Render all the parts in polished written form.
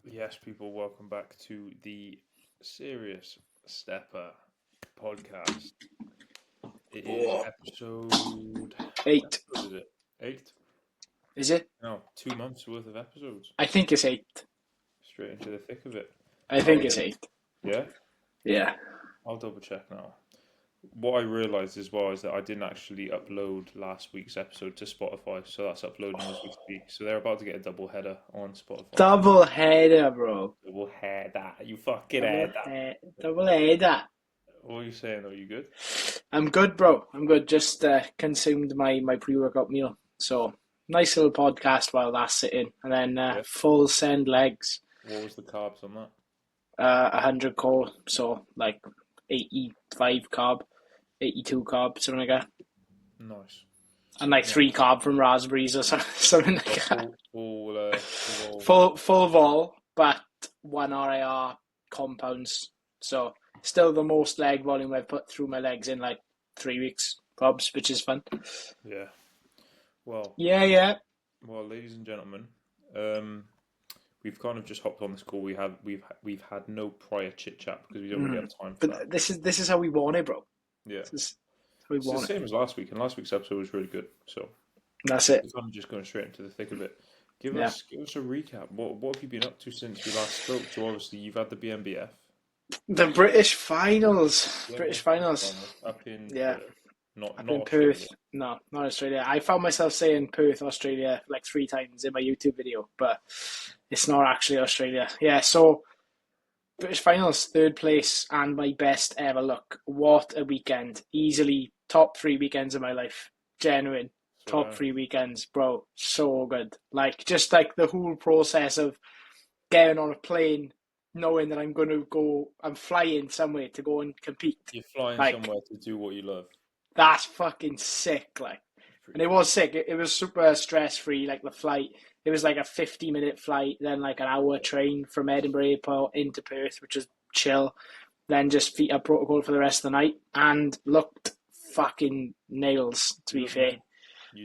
Yes, people, welcome back to the Serious Steppa podcast. It is Oh, episode. What 8. episode is it? 8? Is it? No, 2 months worth of episodes. I think it's 8. Straight into the thick of it. I How think are it's you? 8. Yeah? Yeah. I'll double check now. What I realised as well is that I didn't actually upload last week's episode to Spotify, so that's uploading as we speak. So they're about to get a double header on Spotify. Double header, bro. Double header, you fucking Double header. double header. What are you saying? Are you good? I'm good, bro. I'm good. Just consumed my pre-workout meal. So, nice little podcast while that's sitting. And then Yeah. full send legs. What was the carbs on that? 100 core. So, like 85 carb, 82 carb, something like that. Nice. And like 3 carb from raspberries or something like that. Full vol, but 1 RAR compounds. So still the most leg volume I've put through my legs in like 3 weeks, probs, which is fun. Yeah. Well, Yeah. well, ladies and gentlemen, we've kind of just hopped on this call. We've had no prior chit chat because we don't really have time for that. But this is how we want it, bro. Yeah. This is how we It's the want it. same as last week, and last week's episode was really good. So That's it. we're kind of just going straight into the thick of it. Give Yeah. us a recap. What have you been up to since we last spoke? So obviously you've had the BMBF. The British finals. Yeah, British finals. up in Yeah. not Up in Australia. Perth. No, not Australia. I found myself saying Perth, Australia like 3 times in my YouTube video, but it's not actually Australia. Yeah, so British finals, 3rd place, and my best ever look. What a weekend. Easily top 3 weekends of my life. Genuine. So, Top 3 weekends, bro. So good. Like, just like the whole process of getting on a plane, knowing that I'm flying somewhere to go and compete. you're flying Like, somewhere to do what you love. that's fucking sick, like. And it was sick. It was super stress-free, like the flight. It was like a 50-minute flight, then like an hour train from Edinburgh Airport into Perth, which was chill. Then just feet up protocol for the rest of the night. And looked fucking nails, to be fair.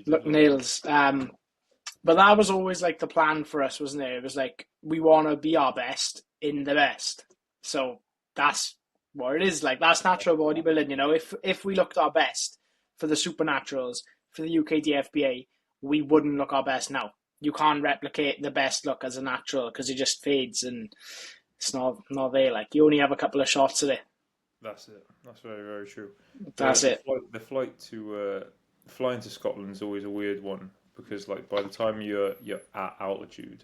Looked nails. But that was always like the plan for us, wasn't it? It was like, we want to be our best in the best. So that's what it is. Like, that's natural bodybuilding, you know? If we looked our best for the supernaturals, for the UKDFBA, we wouldn't look our best now. You can't replicate the best look as a natural because it just fades and it's not there. Like, you only have a couple of shots of it. That's it. That's very, very true. That's it. The flight to flying to Scotland is always a weird one because, like, by the time you're at altitude,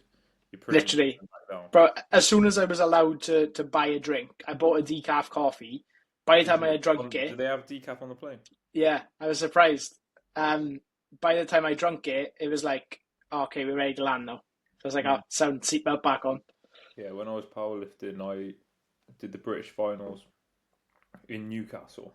you're pretty Literally. back down. But as soon as I was allowed to buy a drink, I bought a decaf coffee. By the time I had drunk it, Do they have decaf on the plane? yeah, I was surprised. By the time I drunk it, it was like, oh, okay, we're ready to land now. So I was like, oh, sound seatbelt back on. Yeah, when I was powerlifting, I did the British finals in Newcastle.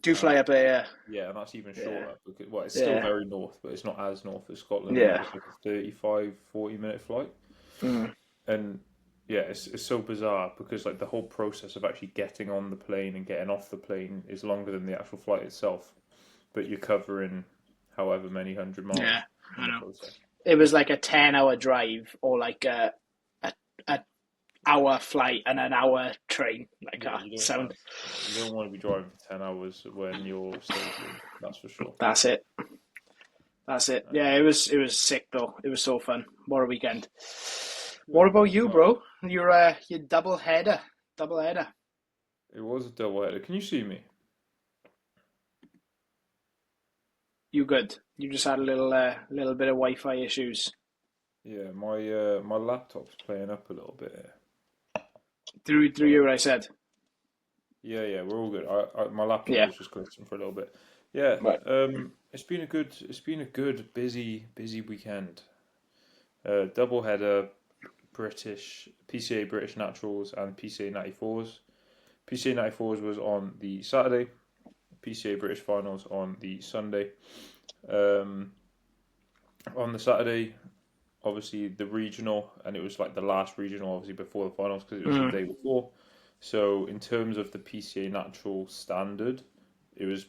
Do fly up there, Yeah, and that's even shorter. Because, well, it's Yeah. still very north, but it's not as north as Scotland. Yeah. It's like a 35, 40-minute flight. yeah. And yeah, it's so bizarre because like the whole process of actually getting on the plane and getting off the plane is longer than the actual flight itself. But you're covering however many 100 miles. Yeah, in I the know. process. It was like a 10-hour drive or like a hour flight and an hour train. Like, Yeah, you don't want to be driving for 10 hours when you're stationary, that's for sure. That's it. Yeah, it was sick though. It was so fun. What a weekend. What about you, bro? Your double header. It was a double header. Can you see me? You good? You just had a little bit of Wi-Fi issues. Yeah, my laptop's playing up a little bit here. Through you, what I said. Yeah, we're all good. My laptop Yeah. was just glitching for a little bit. Yeah, Right. it's been a good busy weekend. Double header, British PCA British Naturals and PCA 94s. PCA 94s was on the Saturday. PCA British Finals on the Sunday. On the Saturday, obviously the regional, and it was like the last regional, obviously before the finals because it was the day before. So in terms of the PCA natural standard, it was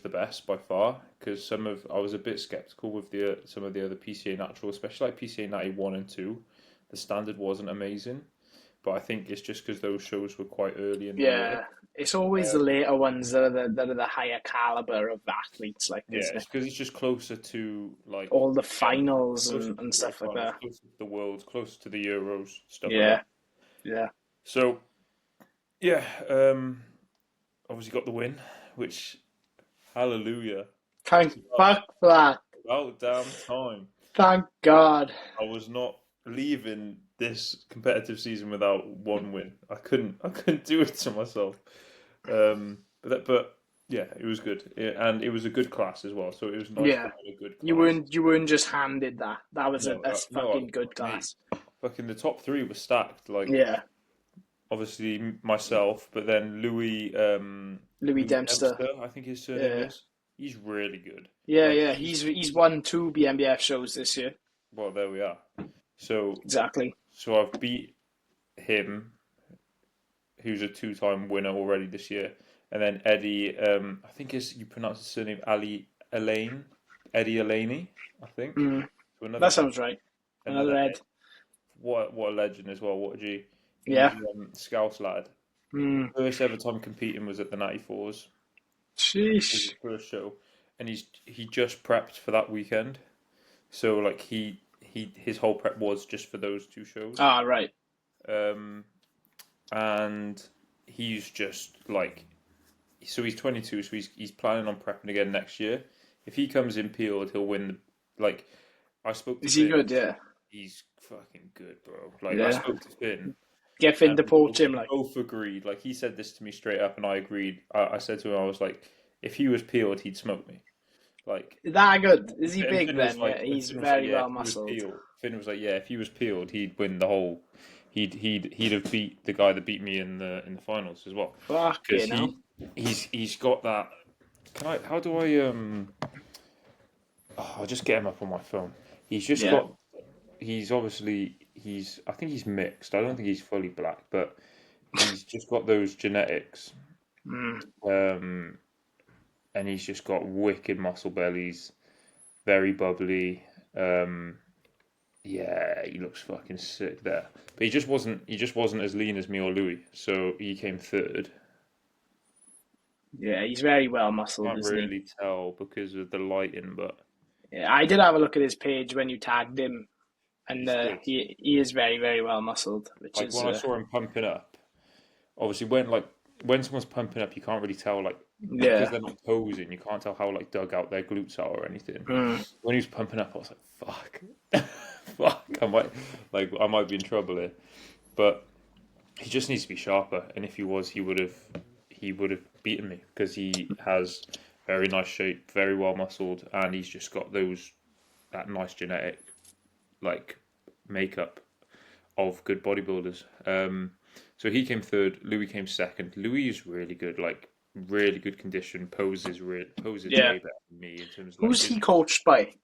the best by far because I was a bit skeptical with some of the other PCA natural, especially like PCA 91 and 2. the standard wasn't amazing. But I think it's just because those shows were quite early in the year. Yeah, it's always the later ones that are the higher caliber of athletes, like, Yeah, isn't it's it? because it's just closer to like All the yeah, finals closer to and the World stuff like Finals, that. closer to the Worlds, closer to the Euros, stuff like Yeah, that. yeah. So yeah, obviously got the win, which hallelujah. Thank It's fuck for that. about damn time. Thank God. I was not leaving this competitive season without one win. I couldn't do it to myself. But yeah, it was good, and it was a good class as well. So it was nice to Yeah, have a good class. you weren't just handed that. That was No, a no, fucking good mate. class. Fucking the top three were stacked. Like Yeah, obviously myself, but then Louis Louis Dempster. Dempster, I think his surname Yeah, is. He's really good. yeah, Like yeah. He's won two BMBF shows this year. well, there we are. So Exactly. so I've beat him, who's a two-time winner already this year, and then Eddie. I think you pronounce his surname Eddie Elaney, I think. Mm, So another that sounds right. another Another Ed. what a legend as well. What a G. He's Yeah. Scouse lad. Mm. First ever time competing was at the 94s. It was Sheesh. his first show, and he just prepped for that weekend. So like his whole prep was just for those two shows. Ah, right. Um, and he's just like so he's 22, so he's planning on prepping again next year. If he comes in peeled, he'll win. Like I spoke to Is he Finn, good? Yeah. he's fucking good, bro. Like I Yeah. spoke to Finn, Get Finn and to poach him, we like. both agreed. Like he said this to me straight up, and I agreed. I said to him, I was like, if he was peeled, he'd smoke me. Like, That good? Is he and big then? Yeah, And he's Finn was like, very yeah, well if he was muscled. peeled. Finn was like, yeah, if he was peeled, he'd win the whole. He'd have beat the guy that beat me in the finals as well, Fuck because you know. he's got that. Can I? How do I? Oh, I'll just get him up on my phone. He's just Yeah. got. He's obviously he's. I think he's mixed. I don't think he's fully black, but he's just got those genetics. Mm. Um, and he's just got wicked muscle bellies, very bubbly. Um, yeah, he looks fucking sick there. But he just wasn't as lean as me or Louis, so he came third. Yeah, he's very well muscled, Can't isn't he? really tell because of the lighting, but Yeah, I did have a look at his page when you tagged him, and he's good. he is very very well muscled, which Like is when I saw him pumping up, obviously when someone's pumping up, you can't really tell like because yeah. they're not posing, you can't tell how like dug out their glutes are or anything. Mm. When he was pumping up, I was like, "Fuck, fuck, I might be in trouble here." But he just needs to be sharper, and if he was, he would have beaten me because he has very nice shape, very well muscled, and he's just got that nice genetic like makeup of good bodybuilders. So he came third. Louis came second. Louis is really good, like really good condition. Poses Yeah. way better than me in terms of like Who's he coached by?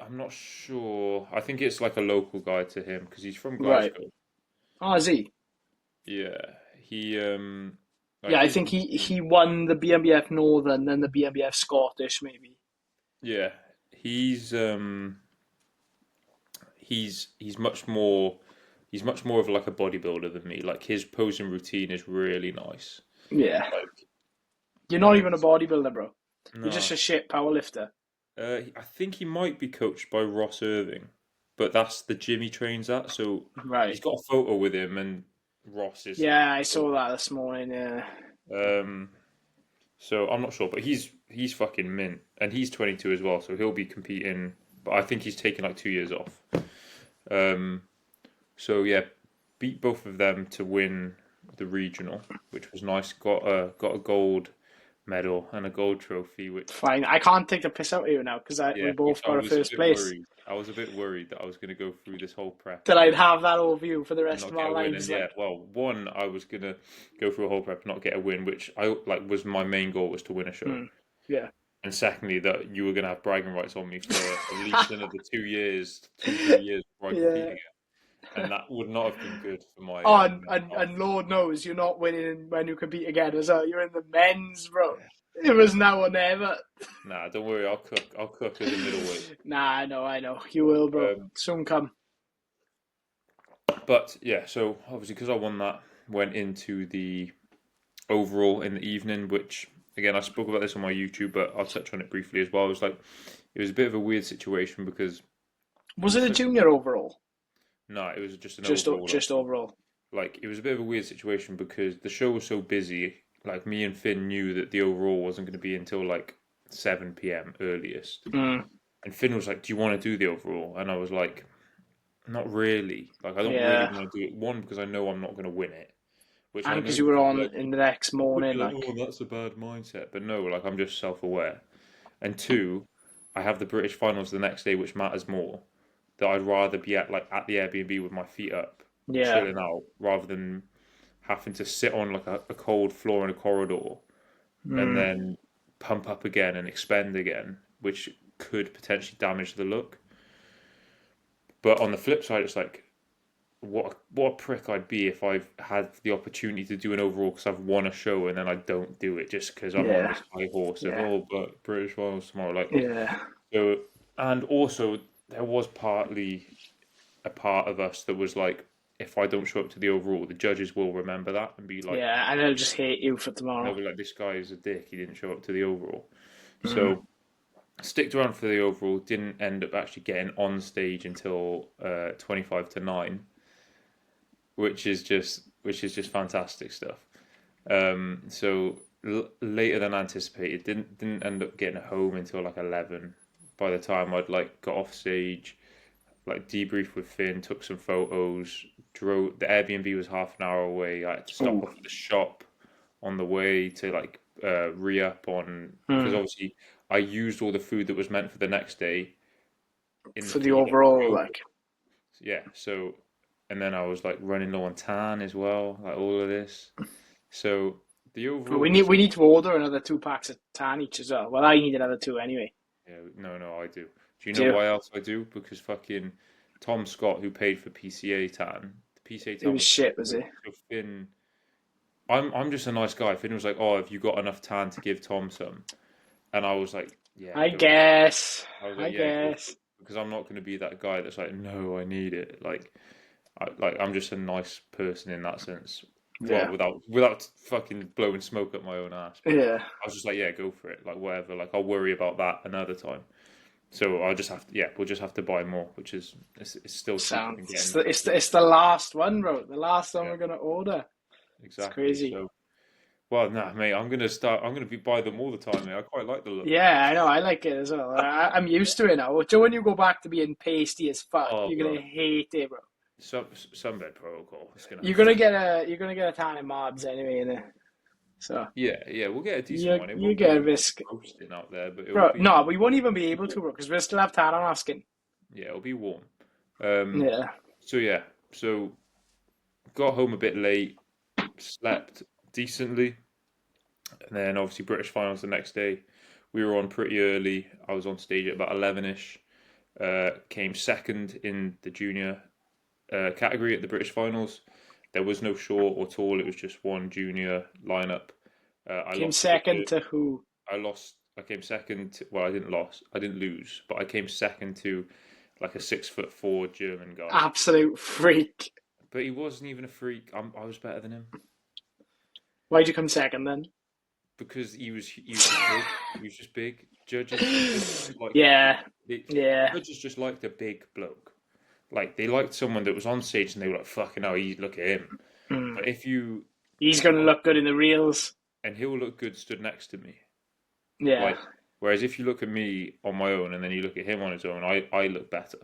I'm not sure. I think it's like a local guy to him because he's from Right. Glasgow. Oh, is he? Yeah, he like Yeah, I his think routine. he won the BMBF Northern, then the BMBF Scottish, maybe. Yeah, he's much more of like a bodybuilder than me. Like his posing routine is really nice. Yeah. Like You're not and even a bodybuilder, bro. You're just no, a shit powerlifter. I think he might be coached by Ross Irving, but that's the gym he trains at. So he's Right. got a photo with him, and Ross is. Yeah, I saw that this morning. Yeah. Um, so I'm not sure, but he's fucking mint, and he's 22 as well, so he'll be competing. But I think he's taken like 2 years off. Um, so yeah, beat both of them to win the regional, which was nice. Got a gold medal and a gold trophy, which Fine. I can't take the piss out of you now because we yeah, both which I got a was a first bit place. worried. I was a bit worried that I was going to go through this whole prep That I'd have that overview for the and rest not of get our a win. And lives. yeah, Like, well, one, I was gonna go through a whole prep and not get a win, which I like was my main goal was to win a show. yeah. And secondly, that you were gonna have bragging rights on me for at least another 2 years, 2, 3 years before I compete Yeah. again, and that would not have been good for my Oh, mental health. and Lord knows you're not winning when you compete again as well. You're in the men's, bro. Yeah. It was now or never. Nah, don't worry, I'll cook. I'll cook as a middleweight. Nah, I know. You will, bro. Um, Soon come. But yeah, so obviously because I won that, went into the overall in the evening, which again I spoke about this on my YouTube, but I'll touch on it briefly as well. It was like it was a bit of a weird situation because Was the it a first, junior overall? no, it was just an Just overall. just overall. Like it was a bit of a weird situation because the show was so busy. Like me and Finn knew that the overall wasn't going to be until like 7 p.m. earliest, Mm, and Finn was like, "Do you want to do the overall?" And I was like, "Not really. Like I don't really yeah, want to do it. One because I know I'm not going to win it, which I and know because you were people are on like, in the next would be morning, like, like, oh, that's a bad mindset. But no, like I'm just self-aware. And two, I have the British finals the next day, which matters more. That I'd rather be at like at the Airbnb with my feet up, yeah, chilling out, rather than having to sit on like a cold floor in a corridor and mm, then pump up again and expend again, which could potentially damage the look. But on the flip side, it's like what a prick I'd be if I've had the opportunity to do an overall because I've won a show and then I don't do it just because I'm on yeah, this high horse of yeah, oh, but British finals tomorrow. Like yeah, so, and also there was partly a part of us that was like, if I don't show up to the overall, the judges will remember that and be like, yeah, and they'll just hate you for and they'll tomorrow. be like, this guy is a dick. He didn't show up to the overall. Mm. So sticked around for the overall. Didn't end up actually getting on stage until 25 to 9, which is just fantastic stuff. So later than anticipated. Didn't end up getting home until like 11. By the time I'd like got off stage, like debriefed with Finn, took some photos, drove. The Airbnb was half an hour away. I had to stop Ooh. off at the shop on the way to like re-up on because Mm. obviously I used all the food that was meant for the next day in the For the feed up overall, show. like, Yeah, so and then I was like running low on tan as well, like all of this. So the but overall we need was we need to order another 2 packs of tan each as well. Well, I need another two anyway. yeah, no, I do. Do you know Do why else I do? Because fucking Tom Scott, who paid for PCA tan, the PCA it tan was was so shit, was good. it? So Finn, I'm just a nice guy. Finn was like, "Oh, have you got enough tan to give Tom some?" And I was like, "Yeah, I go for it." guess. I was like, I "Yeah, go for guess. it," because I'm not going to be that guy that's like, "No, I need it." I'm just a nice person in that sense. Well, Yeah. without fucking blowing smoke up my own ass, but Yeah. I was just like, "Yeah, go for it." Like whatever. Like I'll worry about that another time. So I'll just have to, yeah, we'll just have to buy more, which is it's still cheaper Sound. than It's getting the it's the it's the last one, bro. The last one yeah, we're gonna order. It's exactly. crazy. So well, nah, mate, I'm gonna be buy them all the time, mate. I quite like the look. Yeah, I know. I like it as well. I'm used to it now. So when you go back to being pasty as fuck, Oh, you're bro, gonna hate it, bro. sunbed protocol. It's gonna You're have gonna to. get a tan in mobs anyway, innit? So Yeah, we'll get a decent you one. It you won't get a be risk, roasting out there, but it will bro. be No, we won't even be able to, bro, because we'll still have tan on our skin. yeah, it'll be warm. Um, Yeah. so yeah, so got home a bit late, slept decently, and then obviously British finals the next day. We were on pretty early. I was on stage at about 11ish. Came second in the junior category at the British finals. There was no short or tall. It was just one junior lineup. I Came lost to second to who? I lost. I came second. Well, I didn't lost. I didn't lose, but I came second to like a 6'4" German guy. Absolute freak. But he wasn't even a freak. I was better than him Why'd you come second then? because he was just big. He was just big. Judges just liked a big. Yeah, They, yeah. judges just liked a big bloke. Like they liked someone that was on stage and they were like, "Fucking hell, he look at him." Mm. But if you He's gonna like, look good in the reels. and he'll look good stood next to me. Yeah. Like, whereas if you look at me on my own and then you look at him on his own, I look better.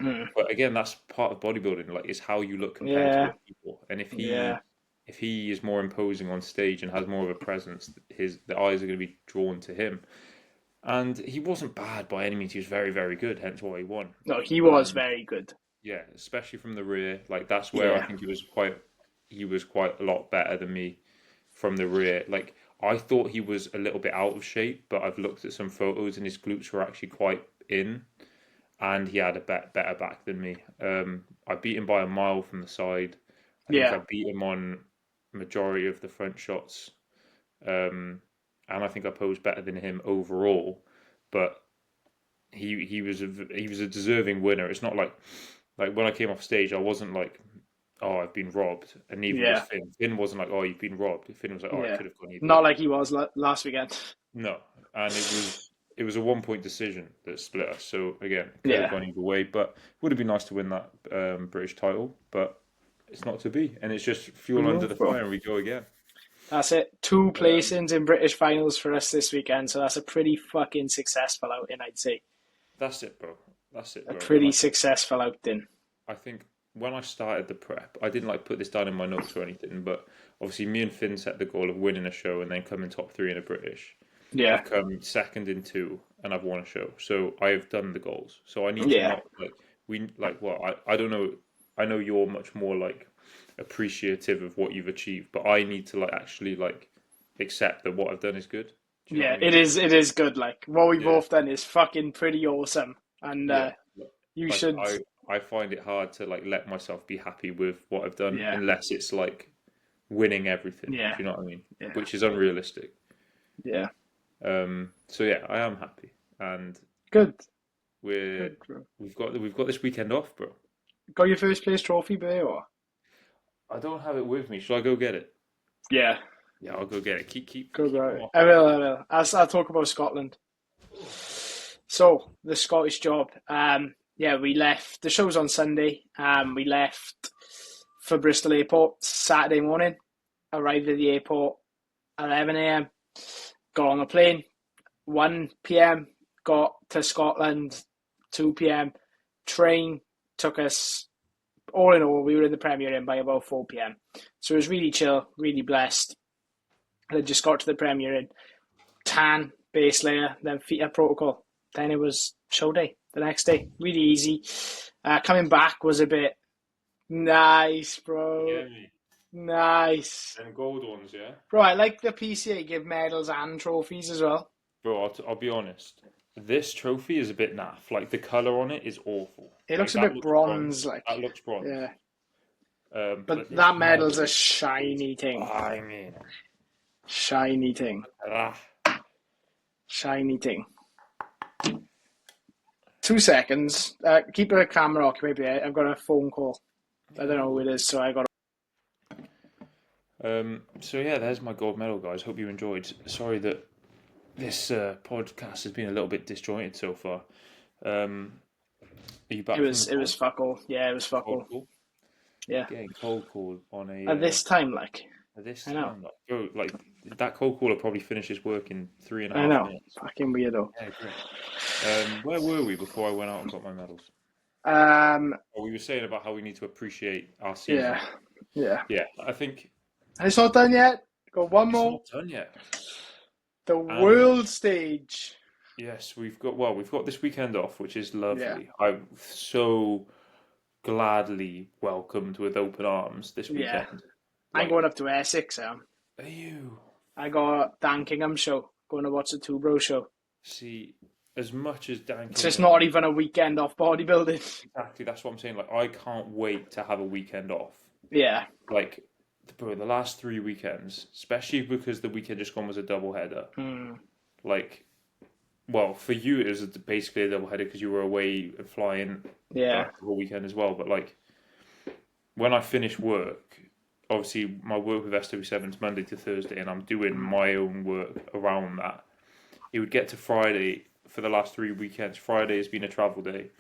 Mm. But again, that's part of bodybuilding. Like, it's how you look compared to Yeah. other people. And Yeah. if he is more imposing on stage and has more of a presence, the eyes are going to be drawn to him. And he wasn't bad by any means. He was very, very good. Hence why he won. No, he was Um, very good. yeah, especially from the rear. Like that's where I Yeah. think he was quite a lot better than me from the rear. Like I thought he was a little bit out of shape, but I've looked at some photos and his glutes were actually quite in, and he had a better back than me. I beat him by a mile from the side. I think Yeah. I beat him on majority of the front shots, um, and I think I posed better than him overall. But he was a deserving winner. It's not like when I came off stage, I wasn't like oh, I've been robbed, and neither was Yeah, Finn. Finn wasn't like, oh, you've been robbed. Finn was like, oh, it yeah. could have gone either Not way. like he was last weekend. No, and it was a 1 point decision that split us. So again, it could have Yeah. gone either way, but it would have been nice to win that British title, but it's not to be, and it's just fuel under No, the bro. fire, and we go again. That's it. 2 Um, placings in British finals for us this weekend, so that's a pretty fucking successful outing, I'd say. that's it, bro. That's it, A bro. And pretty successful outing. I think when I started the prep, I didn't like put this down in my notes or anything, but obviously me and Finn set the goal of winning a show and then coming top three in a British. Yeah. I've come second in two and I've won a show, so I've done the goals. So I need to Yeah. not I don't know. I know you're much more like appreciative of what you've achieved, but I need to like actually like accept that what I've done is good. Do you know Yeah, what I mean? it is good. Like, what we've Yeah, both done is fucking pretty awesome. And yeah. you Like should, I find it hard to like let myself be happy with what I've done yeah, unless it's like winning everything. Do yeah, you know what I mean? yeah, Which is unrealistic. yeah. So yeah, I am happy, and Good, we're good, bro. we've got this weekend off, bro. Got your first place trophy, bro? Or? I don't have it with me. Shall I go get it? Yeah, Yeah, I'll go get it. go Keep go. them off. I will, I will. I'll talk about Scotland. So, the Scottish job. Yeah, we left, the show's on Sunday. We left for Bristol Airport Saturday morning. Arrived at the airport 11 a.m. Got on a plane 1 p.m. Got to Scotland 2 p.m. Train took us, all in all, we were in the Premier Inn by about 4 p.m. So it was really chill, really blessed. And I just got to the Premier Inn, tan, base layer, then FITA protocol. Then it was show day the next day. Really easy. Coming back was a bit nice, bro. Yeah, me. Nice. Them gold ones, yeah. Bro, I like the PCA give medals and trophies as well. Bro, I'll be honest. This trophy is a bit naff. Like the color on it is awful. It Like looks a that bit looks bronze, like. That looks bronze. Yeah. But But this that medal's medal a shiny is, thing. I mean, Shiny thing. ah, Shiny thing. 2 seconds. Keep the camera occupied. I've got a phone call. I don't know who it is, so I got. So yeah, there's my gold medal, guys. Hope you enjoyed. Sorry that this podcast has been a little bit disjointed so far. Are you back? It was fuck all. Yeah, it was fuck all. Cold call? Yeah. Getting cold call on a At this time, like. at this I know. time, like, bro, like that cold caller probably finishes work in 3.5 I know. minutes. Fucking weirdo. Yeah, great. Where were we before I went out and got my medals? Oh, we were saying about how we need to appreciate our season. Yeah. Yeah. Yeah, I think And it's not done yet. Got one it's more. not done yet. The world stage. Yes, we've got this weekend off, which is lovely. Yeah. I'm so gladly welcomed with open arms this Yeah. weekend. I'm going up to Essex. Are you? I got Dan Kingham's show. Going to watch the Two Bro show. See, as much as Dan It's just Kingham- not even a weekend off bodybuilding. exactly, that's what I'm saying. Like, I can't wait to have a weekend off. Yeah. Like, bro, the last 3 weekends, especially because the weekend just gone was a double header. Like, well, for you it was basically a double header because you were away and flying Yeah. the whole weekend as well. But like, when I finish work, obviously my work with SW7 is Monday to Thursday, and I'm doing my own work around that. It would get to Friday for the last 3 weekends. Friday has been a travel day.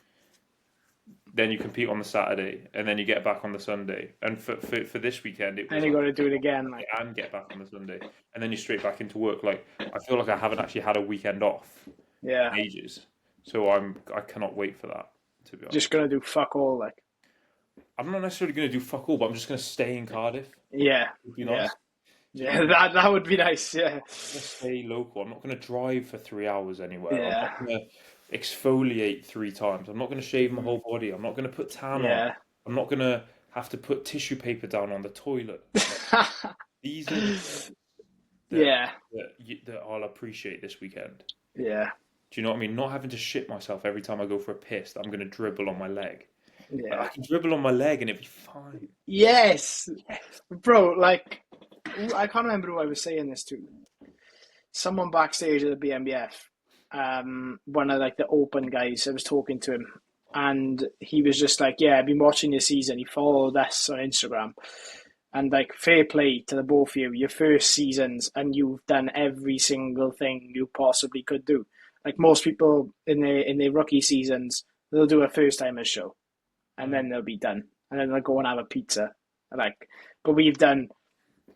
Then you compete on the Saturday, and then you get back on the Sunday. And for this weekend, it was Then you got to do it again. Like. and get back on the Sunday, and then you're straight back into work. Like, I feel like I haven't actually had a weekend off Yeah. in ages, so I cannot wait for that. To be honest, Just going to do fuck all. Like. I'm not necessarily going to do fuck all, but I'm just going to stay in Cardiff. Yeah. Would be nice. Yeah. That would be nice. Yeah. Just stay local. I'm not going to drive for 3 hours anywhere. Yeah. I'm not going to exfoliate 3 times. I'm not going to shave my whole body. I'm not going to put tan on. I'm not going to have to put tissue paper down on the toilet. These are the things that I'll appreciate this weekend. Yeah. Do you know what I mean? Not having to shit myself every time I go for a piss that I'm going to dribble on my leg. Yeah. I can dribble on my leg and it'll be fine. Yes. Bro, like, I can't remember who I was saying this to. Someone backstage at the BMBF, one of like the open guys, I was talking to him, and he was just like, "Yeah, I've been watching your season." He followed us on Instagram, and like, fair play to the both of you. Your first seasons, and you've done every single thing you possibly could do. Like most people in their rookie seasons, they'll do a first timers show, and then they'll be done, and then they'll go and have a pizza. Like, but we've done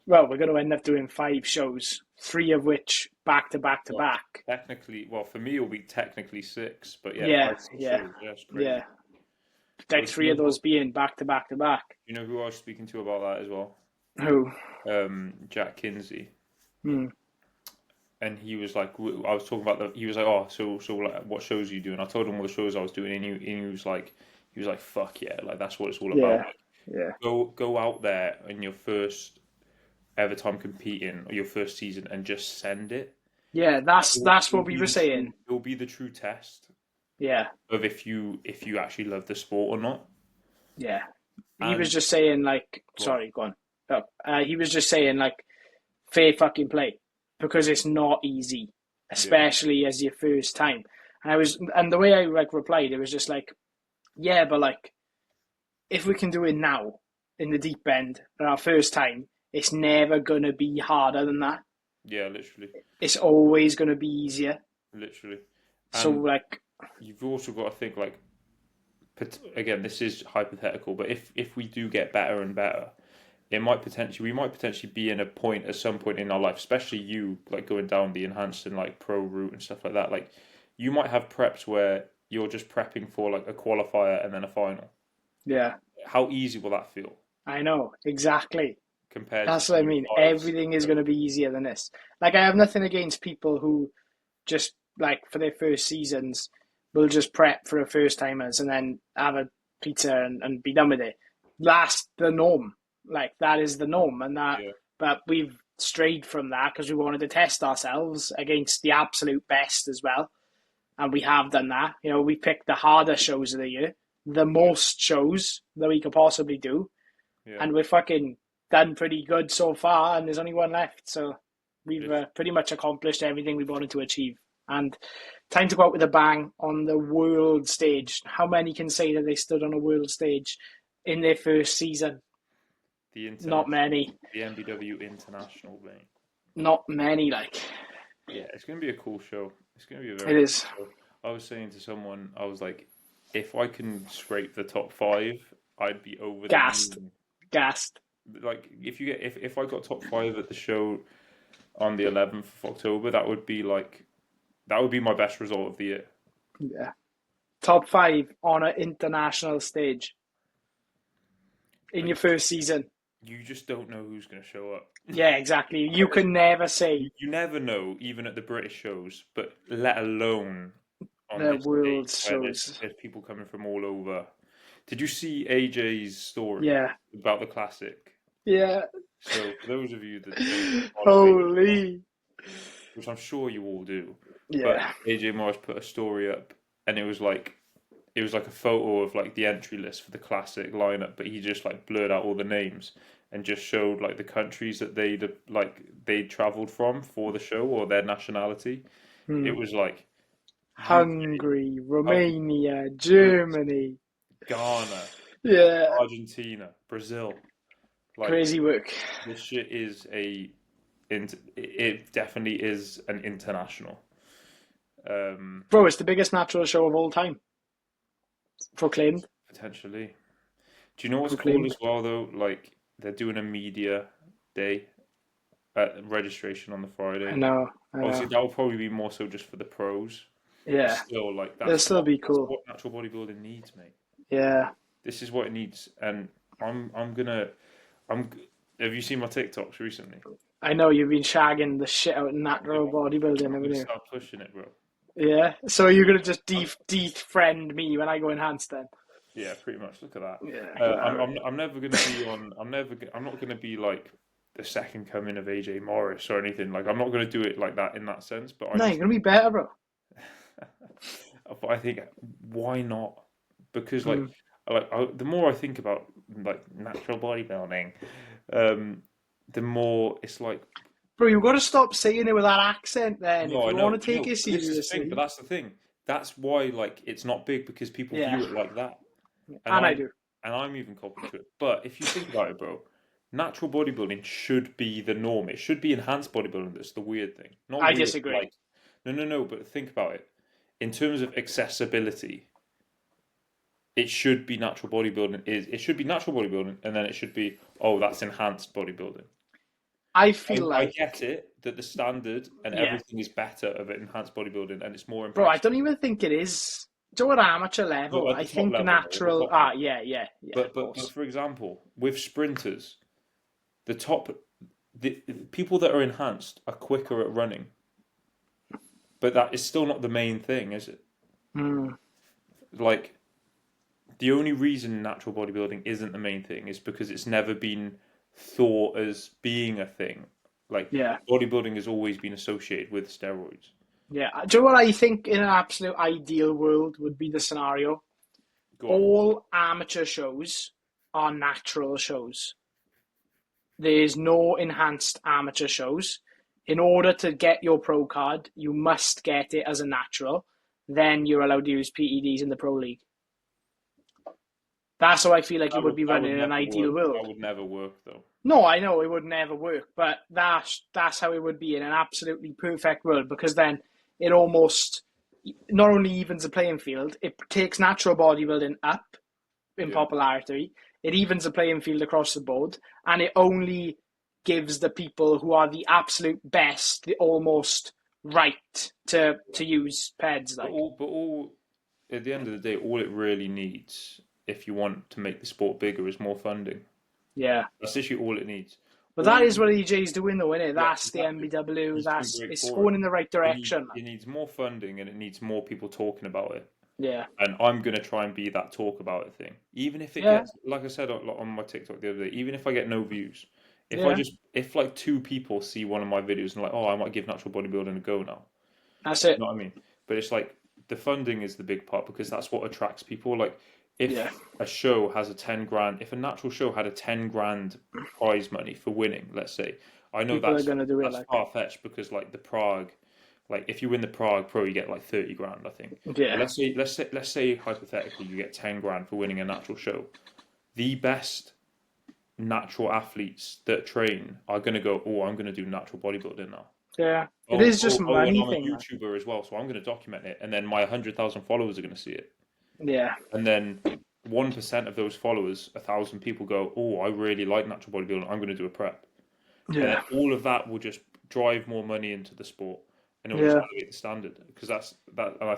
well. We're going to end up doing 5 shows, 3 of which back to back to Well, back. technically, well, for me, it'll be technically 6, but yeah, Yeah, 5 yeah, shows. Yeah, it's crazy. yeah. Well, Like 3 of those being back to back to back. you know who I was speaking to about that as well? Who? Jack Kinsey. Hmm. And he was like, I was talking about he was like, oh, so like, what shows are you doing? I told him what the shows I was doing, and he was like, fuck yeah, like that's what it's all about. Yeah, Like, yeah, go out there in your first ever time competing or your first season and just send it. yeah. That's what we were saying. It'll be the true test Yeah, of if you actually love the sport or not. yeah. He And was just saying like, well, sorry, go on. Oh, he was just saying like, fair fucking play, because it's not easy, yeah, especially as your first time. And the way I like replied, it was just like, yeah, but like, if we can do it now in the deep end at our first time, it's never gonna be harder than that. yeah, literally, It's always gonna be easier. literally. So And like, you've also got to think like, again, this is hypothetical, but if we do get better and better, we might potentially be in a point at some point in our life, especially you like going down the enhanced and like pro route and stuff like that. Like you might have preps where you're just prepping for like a qualifier and then a final. yeah, How easy will that feel I know exactly. compared to That's what I doing mean. 5, 6? Everything is going to be easier than this. Like, I have nothing against people who just, like, for their first seasons, will just prep for a first timers and then have a pizza and be done with it. That's the norm. Like, that is the norm. Yeah, But we've strayed from that because we wanted to test ourselves against the absolute best as well. And we have done that. You know, we picked the harder shows of the year, the most shows that we could possibly do, yeah. and we're fucking done pretty good so far, and there's only one left. So we've pretty much accomplished everything we wanted to achieve. And time to go out with a bang on the world stage. How many can say that they stood on a world stage in their first season? Not many. The MBW International, mate. Not many, like. Yeah, it's going to be a cool show. It's going to be a It very is. cool show. I was saying to someone, I was like, if I can scrape the top 5, I'd be over Gassed. the moon. Gassed. Like if I got top 5 at the show on the 11th of October, that would be my best result of the year. Yeah. Top 5 on an international stage in your first season. You just don't know who's going to show up. Yeah, exactly. You can never say. You never know, even at the British shows, but let alone on The this world stage where shows. there's people coming from all over. Did you see AJ's story Yeah. about the classic? Yeah. So for those of you that don't Holy. which I'm sure you all do, Yeah. but AJ Morris put a story up, and it was like a photo of like the entry list for the classic lineup, but he just like blurred out all the names and just showed like the countries that they'd travelled from for the show or their nationality. It was like Hungary, Romania, Germany, Ghana, yeah, Argentina, Brazil. Like, crazy work. this shit is it definitely is an international. Bro, it's the biggest natural show of all time. Proclaimed. Potentially. Do you know what's Proclaimed. cool as well though? Like they're doing a media day at registration on the Friday. I know. Obviously, that will probably be more so just for the pros. Yeah. Still, like It'll still be cool. That's what natural bodybuilding needs, mate. Yeah. This is what it needs, and I'm. Have you seen my TikToks recently? I know you've been shagging the shit out of natural bodybuilding, I'm haven't gonna you? start pushing it, bro. Yeah. So you're gonna just defriend me when I go enhanced then? Yeah, pretty much. Look at that. Yeah. I'm never gonna be on. I'm not gonna be like the second coming of AJ Morris or anything. Like I'm not gonna do it like that in that sense. But No, you're gonna be better, bro. But I think why not? Because the more I think about like natural bodybuilding, the more it's like. Bro, you've got to stop saying it with that accent then. No, if I you know. want to take it This is the thing, seriously. but that's the thing. that's why like it's not big because people Yeah, view it like that, and and I I'm do. and I'm even copping to it. But if you think about it, bro, natural bodybuilding should be the norm. It should be enhanced bodybuilding that's the weird thing. Not I weird, disagree. like no. But think about it in terms of accessibility. It should be natural bodybuilding. It should be natural bodybuilding, and then it should be that's enhanced bodybuilding. I feel I like, get it that the standard and yeah, everything is better of enhanced bodybuilding, and it's more bro. I impressive. don't even think it is. Do you know, at amateur No, level, at I the top think level, no, at the natural. top level. Yeah, of But course. for example, with sprinters, the top the people that are enhanced are quicker at running, but that is still not the main thing, is it? Mm, Like the only reason natural bodybuilding isn't the main thing is because it's never been thought as being a thing. Like yeah, bodybuilding has always been associated with steroids. yeah. Do you know what I think in an absolute ideal world would be the scenario? Go on. All amateur shows are natural shows. There is no enhanced amateur shows. In order to get your pro card, you must get it as a natural. Then you're allowed to use PEDs in the pro league. That's how I feel like it would be That run would in an never ideal work. That world. would never work though. No, I know it would never work, but that's how it would be in an absolutely perfect world, because then it almost not only evens the playing field, it takes natural bodybuilding up in Yeah. popularity, it evens the playing field across the board, and it only gives the people who are the absolute best the almost right to use PEDs. But Like, all at the end of the day, all it really needs, if you want to make the sport bigger, is more funding. yeah. That's literally all it needs. But that All is what EJ's doing, though, isn't it? Yeah, That's the exactly. MBW. He's doing That's great it's for it. going in the right direction. It needs more funding and it needs more people talking about it. Yeah, And I'm gonna try and be that talk about it thing, even if it yeah, gets, like I said on my TikTok the other day, even if I get no views. yeah. If like two people see one of my videos and like, oh, I might give natural bodybuilding a go now. That's You it. know what I mean? But it's like the funding is the big part because that's what attracts people. Like if Yeah, a show has a 10 grand, if a natural show had a 10 grand prize money for winning, let's say, I know people are gonna do it. that's Like, far fetched because like the Prague, like if you win the Prague Pro, you get like 30 grand, I think. But yeah, let's say hypothetically you get 10 grand for winning a natural show. The best natural athletes that train are going to go, oh, I'm going to do natural bodybuilding now. yeah. It is just And money I'm a thing. Like. YouTuber as well, so I'm going to document it, and then my 100,000 followers are going to see it, Yeah, and then 1% of those followers, 1,000 people go, oh, I really like natural bodybuilding, I'm going to do a prep, and then yeah, all of that will just drive more money into the sport, and it'll just yeah. elevate the standard because and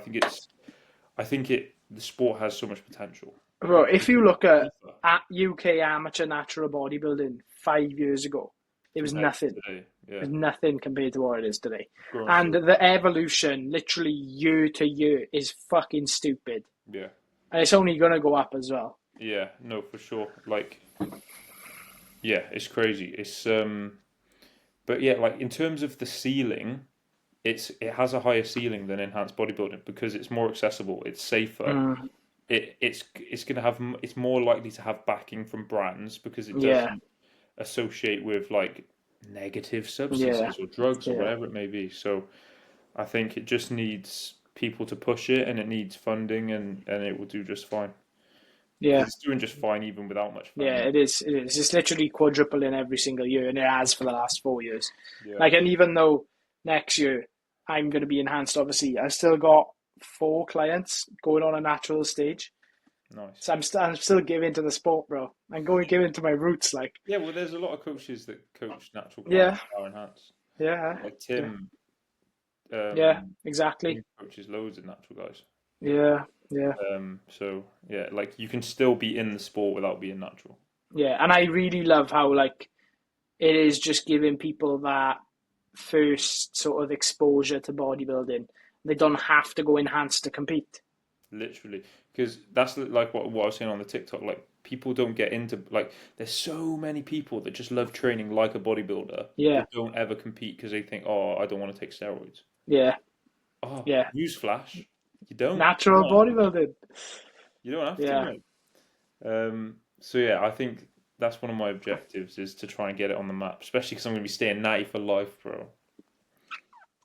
I think the sport has so much potential. Bro, if you look at UK amateur natural bodybuilding 5 years ago, it was Compared to nothing. today, It yeah, was nothing compared to what it is today. growing And so the evolution, literally year to year, is fucking stupid. yeah, And it's only gonna go up as well. yeah, no, for sure, like yeah, it's crazy. But yeah, like in terms of the ceiling, it has a higher ceiling than enhanced bodybuilding because it's more accessible, it's safer. Mm, It's gonna have it's more likely to have backing from brands because it yeah, doesn't associate with like negative yeah, substances or drugs or yeah, whatever it may be. So I think it just needs people to push it and it needs funding and it will do just fine. yeah. Because it's doing just fine even without much Yeah, funding. it is. It is. It's literally quadrupling every single year, and it has for the last 4 years. Yeah, Like, and even though next year I'm going to be enhanced, obviously, I've still got 4 clients going on a natural stage. nice. So I'm still giving to the sport, bro. I'm going giving to my roots, like. Yeah, well, there's a lot of coaches that coach natural Yeah, clients that are enhanced. yeah, Like yeah, Tim, yeah. he Exactly. coaches loads of natural guys. Yeah, yeah, So yeah, like you can still be in the sport without being natural. yeah. And I really love how like it is just giving people that first sort of exposure to bodybuilding. They don't have to go enhanced to compete. Literally, because that's like what I was saying on the TikTok. Like people don't get into like there's so many people that just love training like a bodybuilder Yeah, that don't ever compete because they think, oh, I don't want to take steroids. yeah, Oh, yeah. newsflash, you don't. Natural bodybuilding. You don't have to, Yeah, mate. So yeah, I think that's one of my objectives is to try and get it on the map, especially because I'm going to be staying natty for life, bro.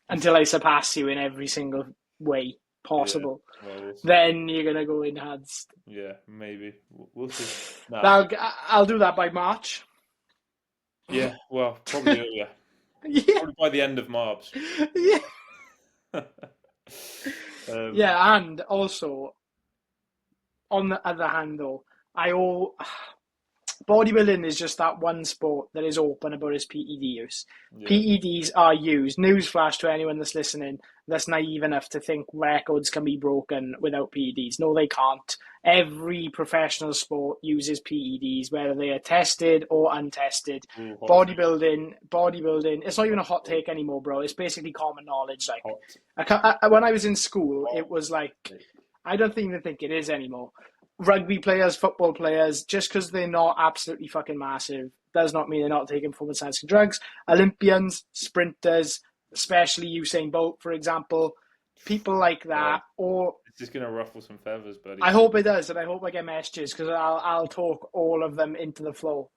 until I surpass you in every single way possible. Yeah. Well, we'll see. Then you're gonna go enhanced. Yeah, maybe. We'll see. Nah. I'll do that by March. Yeah, well, probably earlier. Yeah, Probably by the end of March. yeah, Um, yeah. And also, on the other hand, though, bodybuilding is just that one sport that is open about its PED use. yeah. PEDs are used. Newsflash to anyone that's listening that's naive enough to think records can be broken without PEDs. No, they can't. Every professional sport uses PEDs, whether they are tested or untested. Ooh, hot take. Bodybuilding. It's not even a hot take anymore, bro. It's basically common knowledge. Like, Hot. when I was in school, it was like, I don't even think it is anymore. Rugby players, football players, just because they're not absolutely fucking massive, does not mean they're not taking performance-enhancing drugs. Olympians, sprinters, especially Usain Bolt, for example, people like that, or It's just gonna ruffle some feathers, buddy. I hope it does, and I hope I get messages because I'll talk all of them into the flow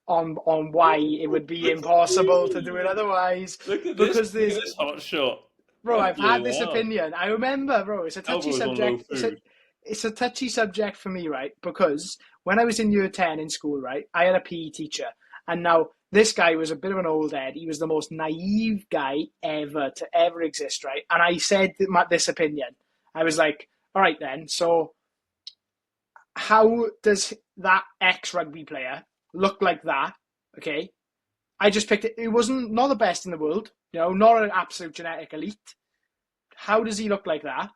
on why it would be impossible to do it otherwise. Look at Because this. Look at this hot shot. Bro, I've had this Fucking hell. opinion. I remember, bro, it's a touchy Elbows on low subject. food. It's a touchy subject for me, right? Because when I was in year 10 in school, right, I had a PE teacher. And now this guy was a bit of an old head. He was the most naive guy ever to ever exist, right? And I said this opinion. I was like, all right then, so how does that ex-rugby player look like that? Okay. I just picked it. It wasn't not the best in the world, not an absolute genetic elite. How does he look like that?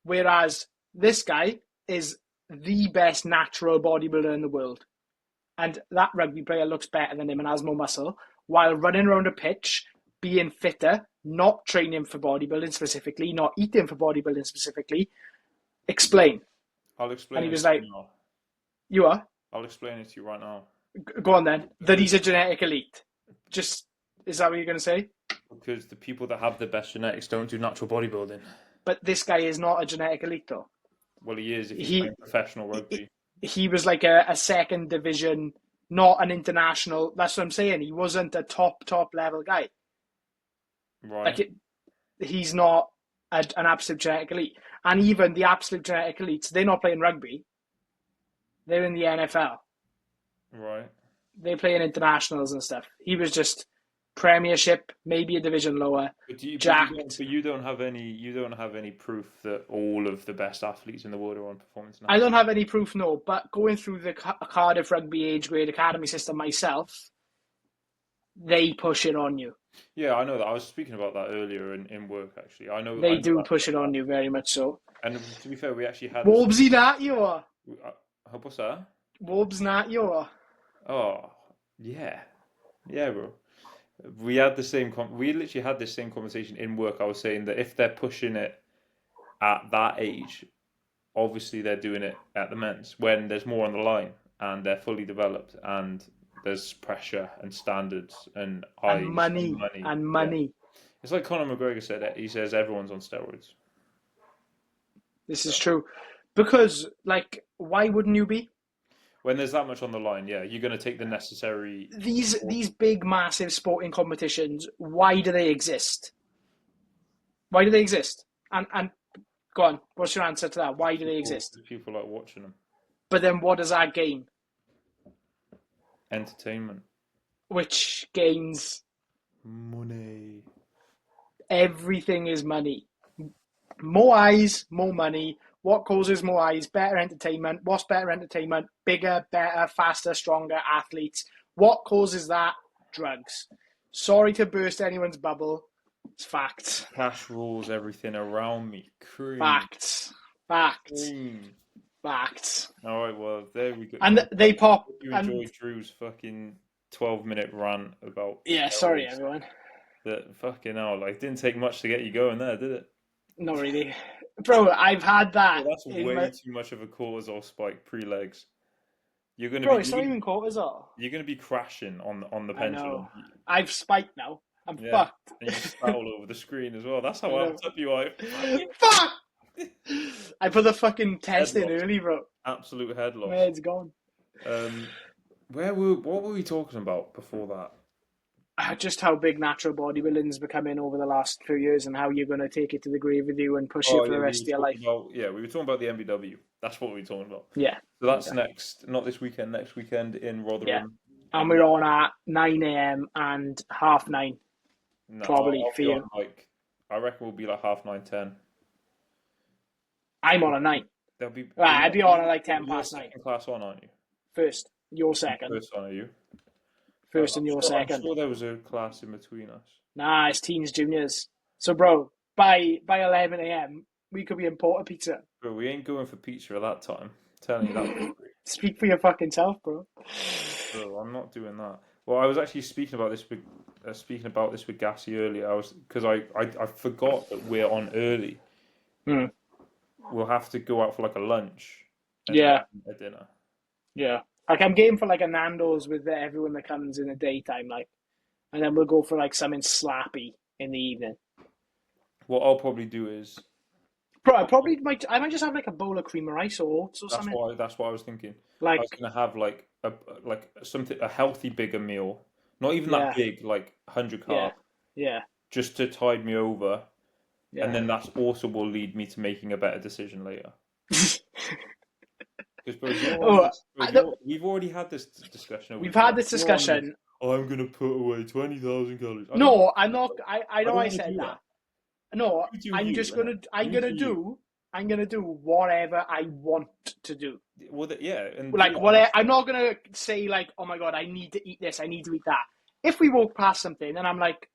Whereas this guy is the best natural bodybuilder in the world. And that rugby player looks better than him and has more muscle while running around a pitch, being fitter, not training for bodybuilding specifically, not eating for bodybuilding specifically. Explain. I'll explain And he it was to like, you now. you are? I'll explain it to you right now. Go on then. That he's a genetic elite. Is that what you're going to say? Because the people that have the best genetics don't do natural bodybuilding. But this guy is not a genetic elite, though. Well, he is if he's playing professional rugby. He was like a second division, not an international. That's what I'm saying. He wasn't a top level guy. Right. He's not an absolute genetic elite. And even the absolute genetic elites, they're not playing rugby. They're in the NFL. Right. They play in internationals and stuff. He was just Premiership, maybe a division lower. But you don't have any proof that all of the best athletes in the world are on performance now. I don't have any proof, no. But going through the Cardiff Rugby age grade academy system myself, they push it on you. Yeah, I know that. I was speaking about that earlier in work, actually. They do push it on you very much so. And to be fair, we actually had... Wolvesy that you are. What's that? Wolves not you are. Oh, yeah. Yeah, bro. We literally had this same conversation in work. I was saying that if they're pushing it at that age, obviously they're doing it at the men's when there's more on the line and they're fully developed and there's pressure and standards and eyes and money. Yeah. It's like Conor McGregor said it. He says everyone's on steroids. This is true. Because, why wouldn't you be? When there's that much on the line, yeah, you're going to take the necessary... These big, massive sporting competitions, why do they exist? Why do they exist? And go on, what's your answer to that? Why do they exist? People like watching them. But then what does that gain? Entertainment. Which gains... Money. Everything is money. More eyes, more money. What causes more eyes? Better entertainment. What's better entertainment? Bigger, better, faster, stronger athletes. What causes that? Drugs. Sorry to burst anyone's bubble. It's facts. Cash rules everything around me. Cream. Facts. Cream. Facts. All right, well, there we go. And they pop. You enjoyed Drew's fucking 12-minute rant about... Yeah, sorry, everyone. That fucking hell, didn't take much to get you going there, did it? Not really. Bro, I've had that. Well, that's way too much of a cortisol spike pre-legs. You're gonna it's not even cortisol. You're gonna be crashing on the pendulum. I've spiked now. I'm fucked. And you just fell all over the screen as well. That's how amped up you are. Fuck! I put the fucking test in early, bro. Absolute head loss. My head's gone. What were we talking about before that? just how big natural bodybuilding's becoming over the last few years, and how you're going to take it to the grave with you and push it Oh for yeah, the we rest were of your life. talking about we were talking about the MBW. That's what we were talking about. Yeah, So that's next, not this weekend. Next weekend in yeah. Rotherham. And we're on at 9 a.m. and 9:30, No, probably I'll for be on you. like I reckon we'll be like half 9, 10. I'm on at 9. There'll be Well, I'd be on at like 10 you're past 9. second class on, aren't you? First, you're second. First on, are you? First and you're I'm second. sure there was a class in between us. Nah, it's teens, juniors. So, bro, by 11 a.m., we could be in Porter Pizza. Bro, we ain't going for pizza at that time. I'm telling you that. Speak for your fucking self, bro. Bro, I'm not doing that. Well, I was actually speaking about this with Gassy earlier. Because I forgot that we're on early. Hmm. We'll have to go out for like a lunch and Yeah, then a dinner. yeah. Like, I'm game for like a Nando's with everyone that comes in the daytime, like, and then we'll go for like something slappy in the evening. What I'll probably do is Bro, I might just have like a bowl of cream of rice or oats or something. that's what I was thinking. I Like, was gonna have like a healthy bigger meal, not even yeah, that big, like 100 yeah, carb, yeah, just to tide me over, and yeah. then that's also will lead me to making a better decision later. Because bro, you're on Oh, this. Bro, we've already had this discussion. we've had this discussion. I'm gonna put away 20,000 calories. No, I'm not. I know don't I wanna said do that. No, You do I'm you, just innit? gonna. I'm You gonna do you. do. I'm gonna do whatever I want to do. Well, yeah, and Like what? I'm not gonna say like, oh my god, I need to eat this. I need to eat that. If we walk past something and I'm like,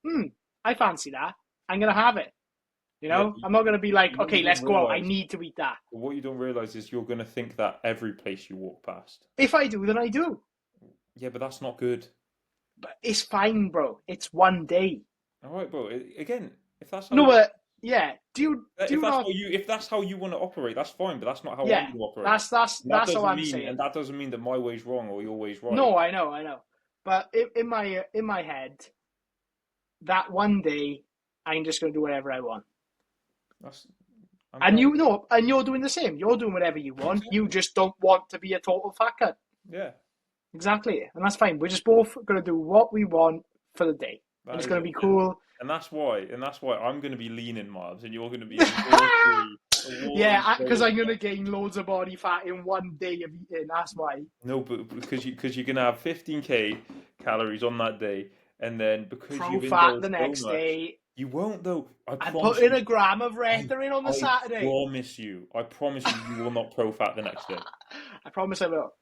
I fancy that, I'm gonna have it. You yeah, know, I'm not gonna be like, what you okay, let's don't go out. I realize. need to eat that. What you don't realize is you're gonna think that every place you walk past. If I do, then I do. Yeah, but that's not good. But it's fine, bro. It's one day. All right, bro. Again, if that's how No, you, but yeah. Do if that's not. how you, if that's how you want to operate, that's fine. But that's not how I'm Yeah, going to operate. that's all I'm saying. And that doesn't mean that my way's wrong or your way's right. No, I know. But in my head, that one day, I'm just gonna do whatever I want. That's. And you know, and you're doing the same. You're doing whatever you want. You just don't want to be a total fucker. Yeah. Exactly, and that's fine. We're just both gonna do what we want for the day. And it's gonna be cool. And that's why I'm going to be lean in Marbs and you're going to be yeah, because I'm gonna gain loads of body fat in one day of eating. That's why. No, but because you're going to have 15k calories on that day, and then because Pro you've fat the indulged next so much, day. you won't though. I'm putting a gram of Rent-A-in on the Saturday. I promise you will not pro fat the next day. I promise I will.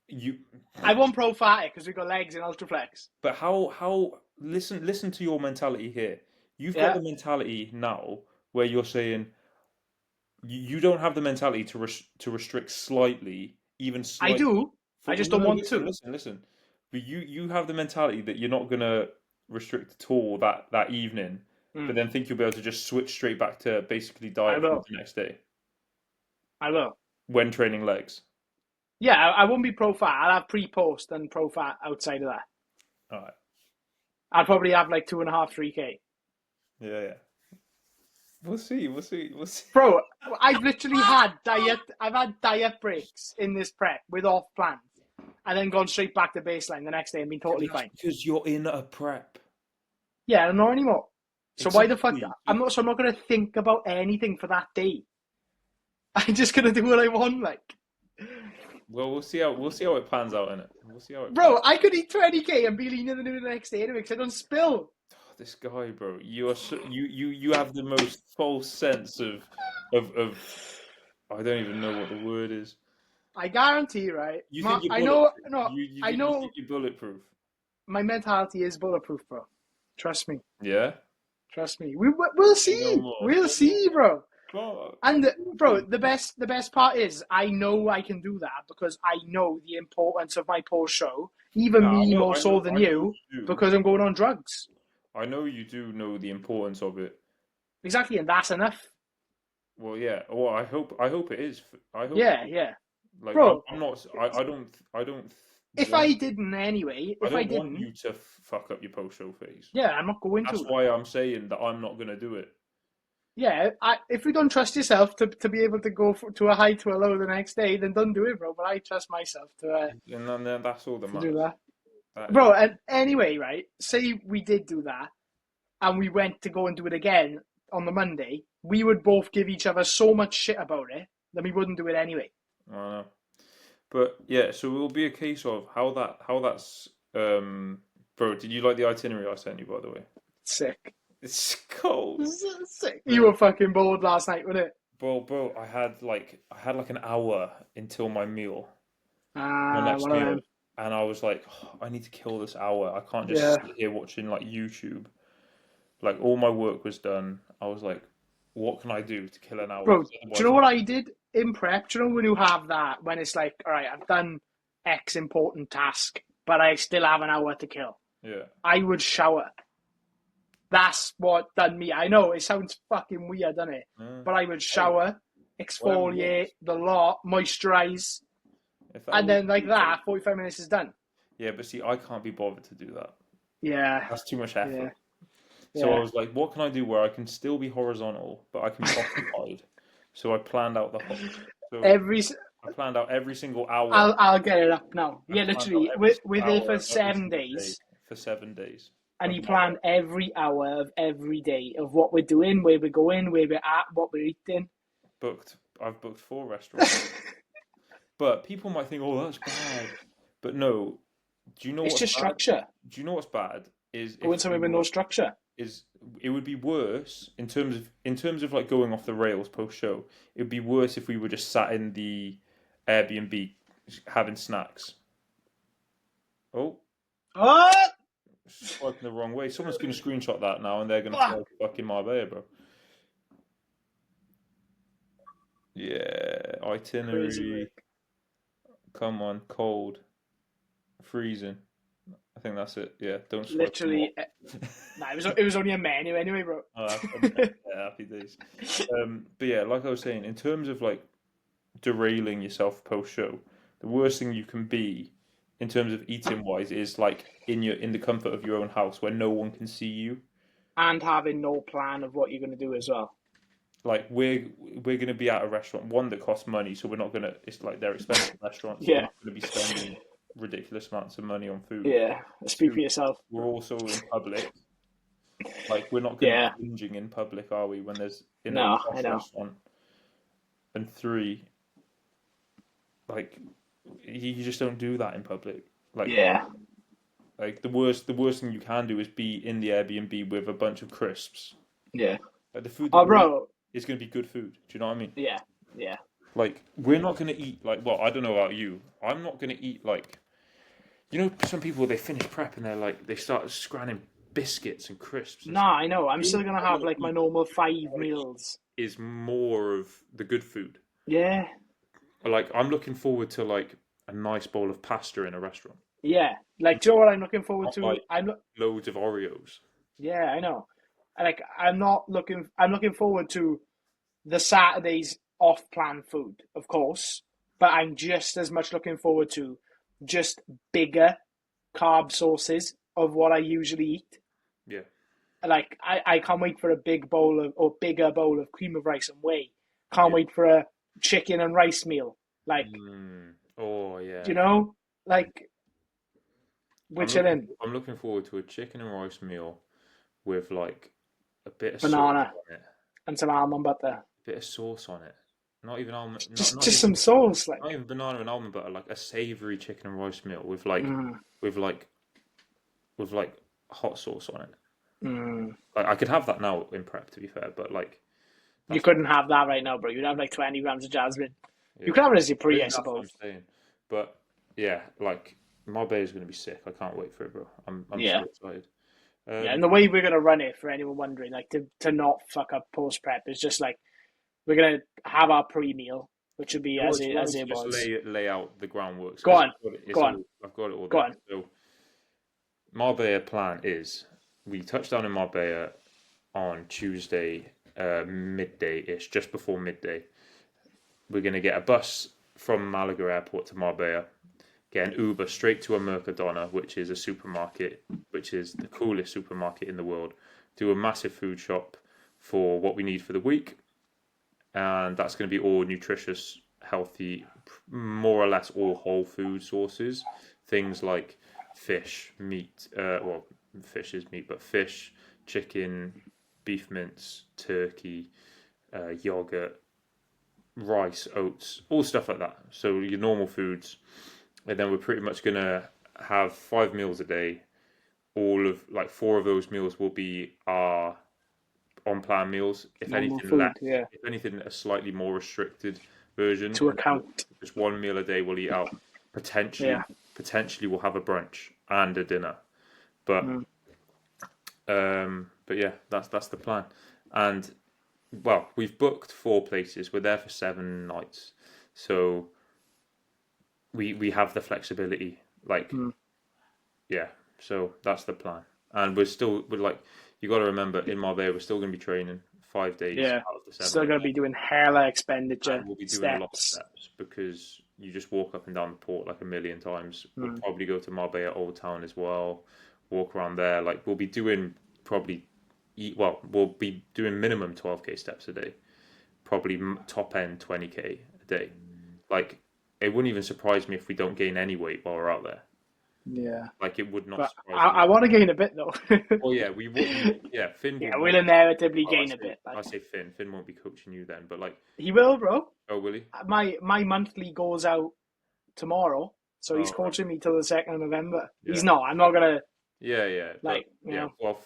You. I want pro fat because we got legs in Ultraflex. But how listen to your mentality here. You've got the mentality now where you're saying you don't have the mentality to restrict slightly, even slightly. I do. I just don't want to. Listen. But you have the mentality that you're not gonna restrict at all that evening, but then think you'll be able to just switch straight back to basically diet food the next day. I will. When training legs. Yeah, I won't be pro fat. I'll have pre-post and pro fat outside of that. All right. I'll probably have like 2.5, 3K. Yeah. We'll see. Bro, I've literally had diet breaks in this prep with off plans, and then gone straight back to baseline the next day and been totally fine. Because you're in a prep. Yeah, I'm not anymore. So Exactly. why the fuck? I'm not going to think about anything for that day. I'm just going to do what I want, like. Well, we'll see how it pans out, innit? We'll see how it. Bro, I could eat 20k and be leaner than the next day anyway because I don't spill. Oh, this guy, bro, you have the most false sense of I don't even know what the word is. I guarantee, right? You think you're I know. I know. You think you're bulletproof. My mentality is bulletproof, bro. Trust me. Yeah. Trust me. We'll see. We'll see, bro. And bro, the best part is I know I can do that because I know the importance of my post show, even more so than you, because I'm going on drugs. I know you do know the importance of it. Exactly, and that's enough. Well, yeah. Well, I hope it is. I hope. Yeah. Like, bro, I'm not. I don't. If I didn't anyway, I don't want you to fuck up your post show phase. Yeah, I'm not going to. That's why I'm saying that I'm not going to do it. Yeah, if you don't trust yourself to be able to go to a high to a low the next day, then don't do it, bro. But I trust myself to. And then that's all that matters. Do that. That is Bro, and anyway, right? Say we did do that, and we went to go and do it again on the Monday. We would both give each other so much shit about it that we wouldn't do it anyway. I know. But yeah, so it will be a case of how that's bro, did you like the itinerary I sent you by the way? Sick. It's cold. Sick. You were fucking bored last night, weren't it? Bro, I had like an hour until my meal, my Ah, next one of meal, them. and I was like, "Oh, I need to kill this hour. I can't just Yeah. sit here watching like YouTube. Like all my work was done. I was like, what can I do to kill an hour? Bro, 'Cause do you otherwise, know what I did in prep? Do you know when you have that, when it's like, all right, I've done X important task, but I still have an hour to kill? yeah, I would shower. That's what done me. I know it sounds fucking weird, doesn't it? yeah. But I would Hey, shower, whatever exfoliate works. the lot, moisturize, If that and works then for like you, buddy. that, 45 minutes is done. Yeah, but see, I can't be bothered to do that. Yeah, That's too much yeah, effort. So I yeah. was like, what can I do where I can still be horizontal, but I can be occupied? So I planned out so Every I planned out every single hour. I'll get it up now. I Yeah, planned out literally, every single we're there for hour of every seven single day days, for 7 days and of he my day. planned every hour of every day of what we're doing, where we're going, where we're at, what we're eating. I've booked 4 restaurants. But people might think, oh, that's bad. But no, do you know It's what's just bad? structure. Do you know what's bad is Going if somewhere you with no were structure. is it would be worse in terms of like going off the rails post show. It would be worse if we were just sat in the Airbnb having snacks. Oh, What? swiping the wrong way. Someone's gonna screenshot that now and they're gonna fly Fuck. to fucking Marbella, bro. Yeah, Crazy itinerary. work. Come on, cold, freezing. I think that's it. Yeah, don't swipe more. Literally, nah, it was only a menu anyway, bro. Oh, yeah, happy days. But yeah, like I was saying, in terms of like derailing yourself post show, the worst thing you can be in terms of eating wise is like in the comfort of your own house where no one can see you. And having no plan of what you're going to do as well. Like we're gonna be at a restaurant, one that costs money, so we're not gonna. It's like they're expensive restaurants. We're Yeah, not gonna be spending ridiculous amounts of money on food. yeah. Speak for Two, yourself. we're also in public. Like we're not gonna Yeah, be binging in public, are we? When there's in a no, I posh know. restaurant. And three, like you just don't do that in public. Like Yeah, the worst thing you can do is be in the Airbnb with a bunch of crisps. yeah. Like the food that Oh, we're eating bro. is going to be good food. Do you know what I mean? Yeah, yeah. Like we're not going to eat like well, I don't know about you. I'm not going to eat like some people they finish prep and they're like they start scranning biscuits and crisps and No, stuff. I know. I'm Me, still gonna I want have to like my eat. normal I five want to eat meals. is more of the good food. Yeah, Like I'm looking forward to like a nice bowl of pasta in a restaurant, yeah. Like, do you know what I'm looking forward not to? like I'm loads of Oreos. Yeah, I know. Like, I'm not looking. I'm looking forward to the Saturdays off plan food, of course, but I'm just as much looking forward to just bigger carb sources of what I usually eat. Yeah. Like, I can't wait for a big bowl of, or bigger bowl of cream of rice and whey. Can't Yeah. wait for a chicken and rice meal. Like, Oh yeah. you know, like, we're I'm looking. chilling. I'm looking forward to a chicken and rice meal with like a bit of sauce Banana on it. and some almond butter. Bit of sauce on it. Not even almond. Not Just, not just even some sauce, not like. even banana and almond butter. Like a savory chicken and rice meal with like Mm, with like with like hot sauce on it. mm. Like I could have that now in prep, to be fair, but like You that's couldn't have that right now, bro. You'd have like 20 grams of jasmine. You yeah. could have it as your pre, I Maybe that's what suppose. I'm saying. But yeah, like my bay is going to be sick. I can't wait for it, bro. I'm so Yeah. excited. Yeah, and Um, the way we're gonna run it for anyone wondering, like to not fuck up post prep is just like we're gonna have our pre meal, which would be Do you as want, do it you want as me to it just was. lay out the groundworks? Go Because on, it's go on, all I've got it all go there. on. So Marbella plan is we touch down in Marbella on Tuesday, midday-ish, just before midday. We're gonna get a bus from Malaga Airport to Marbella, get an Uber straight to a Mercadona, which is a supermarket, which is the coolest supermarket in the world. Do a massive food shop for what we need for the week, and that's going to be all nutritious, healthy, more or less all whole food sources. Things like fish, meat. Well, fish is meat, but fish, chicken, beef mince, turkey, yogurt, rice, oats, all stuff like that. So your normal foods, and then we're pretty much gonna have 5 meals a day. All of like 4 of those meals will be our on-plan meals. If Normal anything food, less, yeah. if anything, a slightly more restricted version. To And account. just 1 meal a day we'll eat out. Yeah. Potentially we'll have a brunch and a dinner. But Mm. but yeah, that's the plan. And well, we've booked 4 places. We're there for 7 nights, so we have the flexibility. Like yeah, so that's the plan. And we're like, you got to remember, in Marbella we're still going to be training 5 days Yeah. out of the 7 Still days. gonna be doing hella expenditure And we'll be doing a lot of steps. steps because you just walk up and down the port like a million times. We'll Mm. probably go to Marbella Old Town as well, walk around there. Like we'll be doing probably, we'll be doing minimum 12k steps a day, probably top end 20k a day. Like it wouldn't even surprise me if we don't gain any weight while we're out there. Yeah. Like it would not But surprise me. I want to gain a bit though. Oh yeah, we would. Yeah, Finn Yeah, will. we'll inevitably I gain a say, bit. I Like say Finn. Finn won't be coaching you then, but like, he will, bro. oh, will he? My monthly goes out tomorrow, so he's Oh, right. coaching me till the 2nd of November. Yeah. He's not. I'm not gonna Yeah. like But, you know. Well,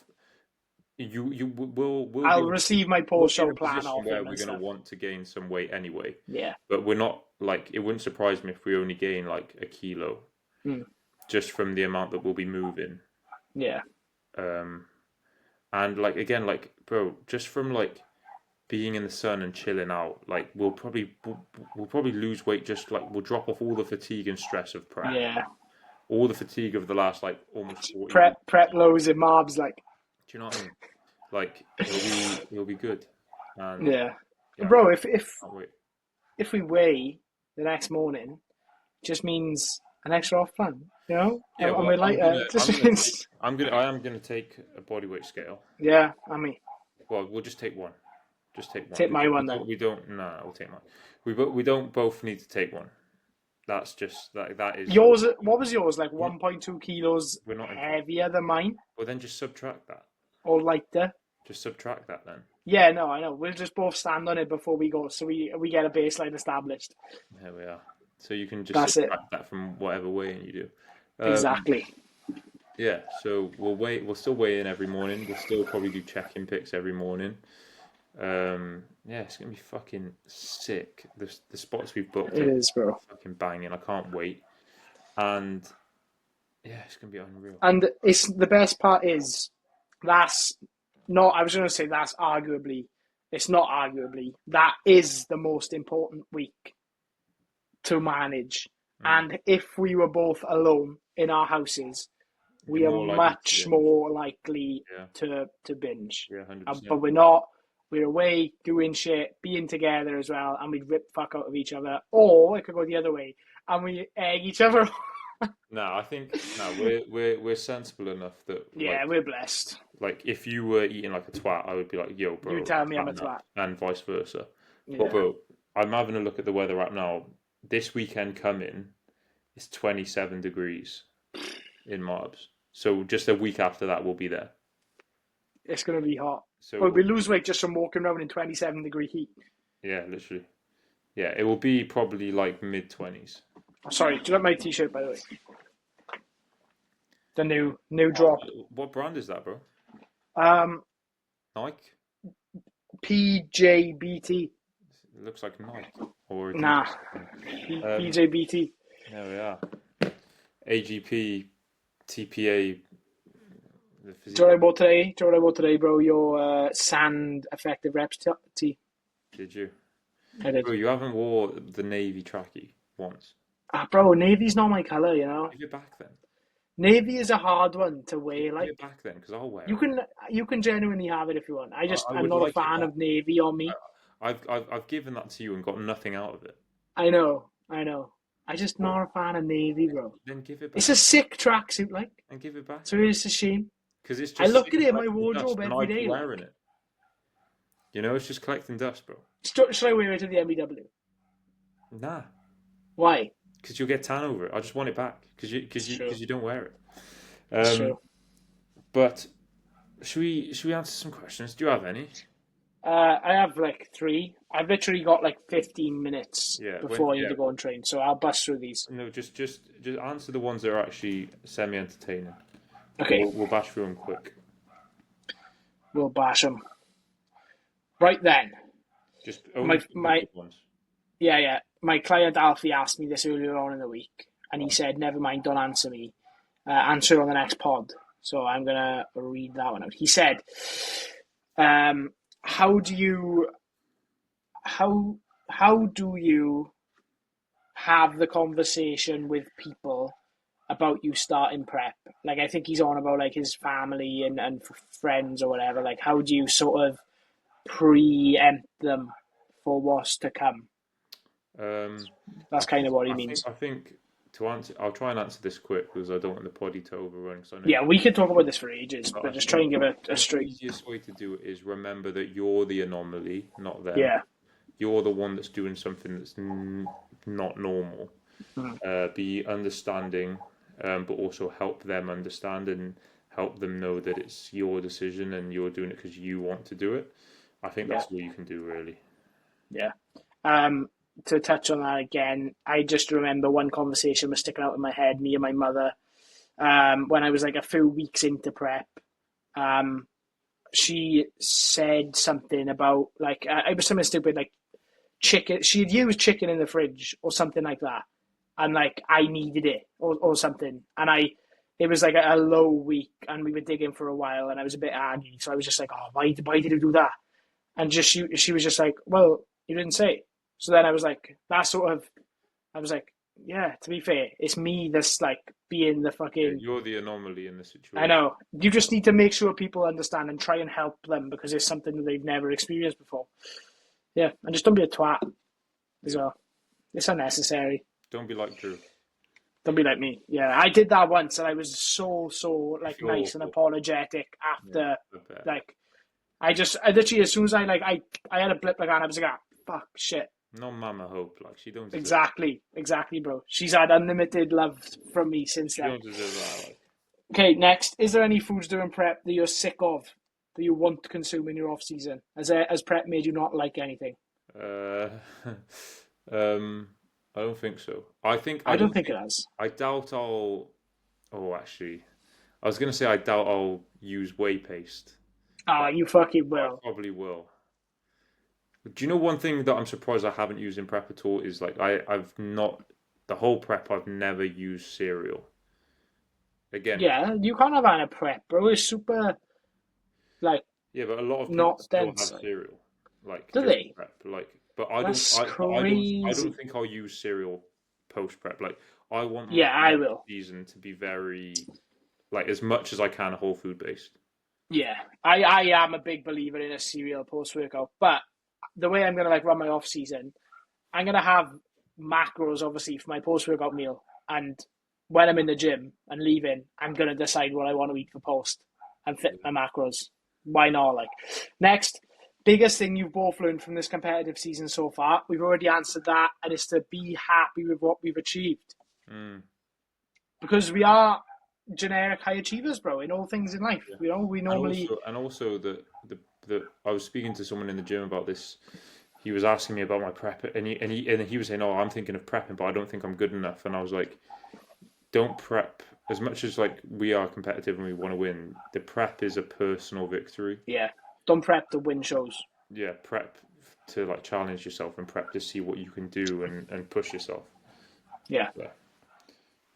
you will. I'll be, receive my we'll be post in show a plan position off where him we're and going to stuff. want to gain some weight anyway. Yeah. But we're not like it wouldn't surprise me if we only gain like a kilo, just from the amount that we'll be moving. Yeah. And like again, like bro, just from like being in the sun and chilling out, like we'll probably lose weight. Just like we'll drop off all the fatigue and stress of prep, Yeah. all the fatigue of the last like almost 40 weeks. Prep loads and mobs like. Do you know what I mean? Like it'll be good. And Yeah. yeah, Bro, I can't wait. if we weigh the next morning, it just means an extra off plan, you know? Yeah, And well, we're like, I am gonna take a bodyweight scale. yeah, I mean, Well, we'll just take one. Just take one. take my one then. We don't. No, we'll take mine. We don't both need to take one. That's just that is Yours, what was yours? Like 1.2 kilos We're not heavier than mine Well, then just subtract that. or lighter? Just subtract that then. Yeah, no, I know. We'll just both stand on it before we go, so we get a baseline established. There we are. So you can just That's subtract that from whatever weighing you do. Exactly. Yeah. So we'll still weigh in every morning. We'll still probably do check-in pics every morning. Yeah, it's gonna be fucking sick. The spots we've booked It are is, bro. fucking banging. I can't wait. And yeah, it's gonna be unreal. And it's the best part is that's not. I was going to say that's arguably. It's not arguably. That is the most important week to manage. And if we were both alone in our houses, we You're are more likely much to more likely Yeah. to binge. Yeah, 100%. But we're not. We're away doing shit, being together as well, and we'd rip fuck out of each other. Or it could go the other way, and we egg each other. No, I think we're sensible enough that Yeah, like, we're blessed. like if you were eating like a twat, I would be like, yo, bro. You tell me I'm a fatten twat. up, and vice versa. Yeah. But bro, I'm having a look at the weather right now. This weekend coming, it's 27 degrees in Marbs. So just a week after that, we'll be there. It's going to be hot. So But we lose weight just from walking around in 27-degree heat. yeah, literally. Yeah, it will be probably like mid-20s. Oh, sorry, do you like my t-shirt, by the way? The new drop. What brand is that, bro? PJBT. It looks like Nike or Nah. PJBT. There we are. AGP, TPA. Do you know what I bought today? Bro? Your sand effective reps tee. Did you? I did. Bro, you haven't wore the navy trackie once. Bro, navy's not my colour, you know. Give it back then. Navy is a hard one to wear. Give Like it back then, because I'll wear you it. you can genuinely have it if you want. I I'm would not like a it fan back. of navy on me. I've given that to you and got nothing out of it. I know. I just not a fan of navy, bro. Then give it back. It's a sick tracksuit, like. And give it back. So it's a shame. Because it's just I look at it in my collecting wardrobe dust, and every I'd be day, wearing it. You know, it's just collecting dust, bro. Should I wear it to the MBW? Nah. Why? because you'll get tan over it. I just want it back It's true. because you don't wear it. It's Um, true. but should we answer some questions? Do you have any? I have like three. I've literally got like 15 minutes Yeah. before I need to go and train, so I'll bust through these. No, just answer the ones that are actually semi-entertaining. Okay, We'll bash through them quick. we'll bash them. Right then, Just only the my good ones. yeah. My client Alfie asked me this earlier on in the week, and he said, "Never mind, don't answer me. Answer on the next pod." So I'm gonna read that one out. He said, "How do you how how do you have the conversation with people about you starting prep? Like, I think he's on about like his family and friends or whatever. Like, how do you sort of preempt them for what's to come?" Um, That's kind of what he I think means. I think to answer, I'll try and answer this quick because I don't want the poddy to overrun. Because I know Yeah, we could talk about this for ages, but but I just try think and give it a the straight. easiest way to do it is remember that you're the anomaly, not them. Yeah. You're the one that's doing something that's not normal. Mm. Be understanding, but also help them understand and help them know that it's your decision and you're doing it because you want to do it. I think Yeah. that's all you can do, really. Yeah. Um, to touch on that again, I just remember one conversation was sticking out in my head, me and my mother, when I was like a few weeks into prep. Um, she said something about like it was something stupid like chicken. She had used chicken in the fridge or something like that, and like I needed it or something, and it was like a low week, and we were digging for a while, and I was a bit aggy, so I was just like, oh, why did you do that? And just she was just like, well, you didn't say. So then I was like, that sort of, I was like, yeah, to be fair, it's me that's like being the Yeah, fucking. you're the anomaly in the I situation. know. You just need to make sure people understand and try and help them because it's something that they've never experienced before. Yeah, and just don't be a twat as Yeah. well. It's unnecessary. Don't be like Drew. Don't be like me. Yeah, I did that once, and I was so You like feel nice and awful. apologetic Yeah, after. I bet. Like, I literally as soon as I had a blip like that, I was like, ah, fuck, shit. No mama hope. Like she don't deserve. Exactly, bro. She's had unlimited love from me since She then. don't deserve that. Like. Okay, next. Is there any foods during prep that you're sick of that you want to consume in your off season? Has prep made you not like anything? Uh, um, I don't think so. I think I I don't don't think think it has. I doubt I'll. Oh, actually, I was gonna say I doubt I'll use whey paste, Ah, but you fucking I will. probably will. Do you know one thing that I'm surprised I haven't used in prep at all is like I've not the whole prep I've never used cereal. Again, Yeah, you can't have that in a prep, bro. It's super like yeah, but a lot of people not still dense. have cereal like Do during they? prep. Like, but I don't. That's I don't crazy. think I'll use cereal post prep. Like, I want Yeah, my I will. season to be very like as much as I can whole food based. Yeah, I am a big believer in a cereal post workout, but the way I'm gonna like run my off season, I'm gonna have macros obviously for my post workout meal, and when I'm in the gym and leaving, I'm gonna decide what I want to eat for post and fit my macros. Why not? Like next, biggest thing you've both learned from this competitive season so far. We've already answered that, and it's to be happy with what we've achieved Mm, because we are generic high achievers, bro. In all things in life, yeah, we normally. and also the I was speaking to someone in the gym about this. He was asking me about my prep, and he was saying, "Oh, I'm thinking of prepping, but I don't think I'm good enough." And I was like, "Don't prep as much as like we are competitive and we want to win. The prep is a personal victory. Yeah, don't prep to win shows. Yeah, prep to like challenge yourself and prep to see what you can do and push yourself." Yeah. Yeah,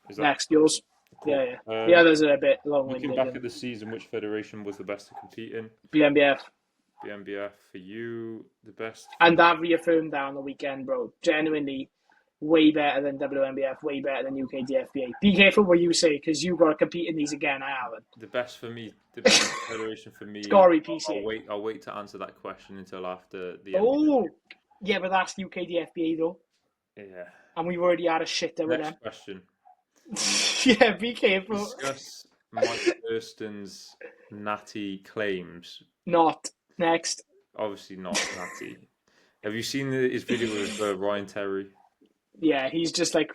is that Next, yours. cool? Yeah. The others are a bit Looking long-winded. back And at the season, which federation was the best to compete in? BMBF. BMBF for you, the best for And that reaffirmed that on the weekend, bro. Genuinely, way better than WMBF, way better than UKDFBA. Be careful what you say, because you've got to compete in these again. I haven't. the best for me, the best federation for me. Scory I'll PCA. wait. I'll wait to answer that question until after the MBF. Oh, yeah, but that's UKDFBA though, Yeah. and we've already had a shitter with Next them. question. Yeah, be careful. Discuss Mike Thurston's natty claims. Not next. Obviously not natty. Have you seen his video with Ryan Terry? Yeah, he's just like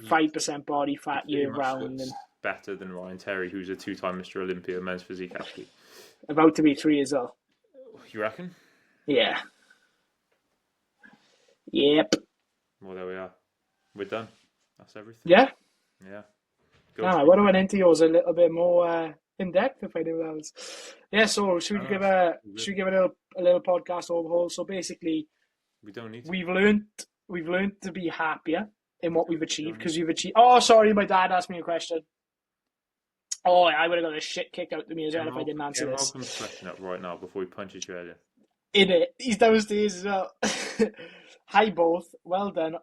5% body fat He pretty year much round, and looks better than Ryan Terry, who's a 2-time Mr. Olympia men's physique athlete. about to be 3 years old. You reckon? Yeah. Yep. Well, there we are. We're done. That's everything. Yeah. Yeah. I would have went into yours a little bit more in depth if I knew that was. Yeah. So should we give a little podcast overhaul? So basically, we don't need to. We've learned to be happier in what we've achieved, because you've achieved. Oh, sorry, my dad asked me a question. Oh, I would have got a shit kicked out of me as well if I didn't answer this. Malcolm's question up right now before he punches your head in. In it, he's downstairs as well. Hi both, well done.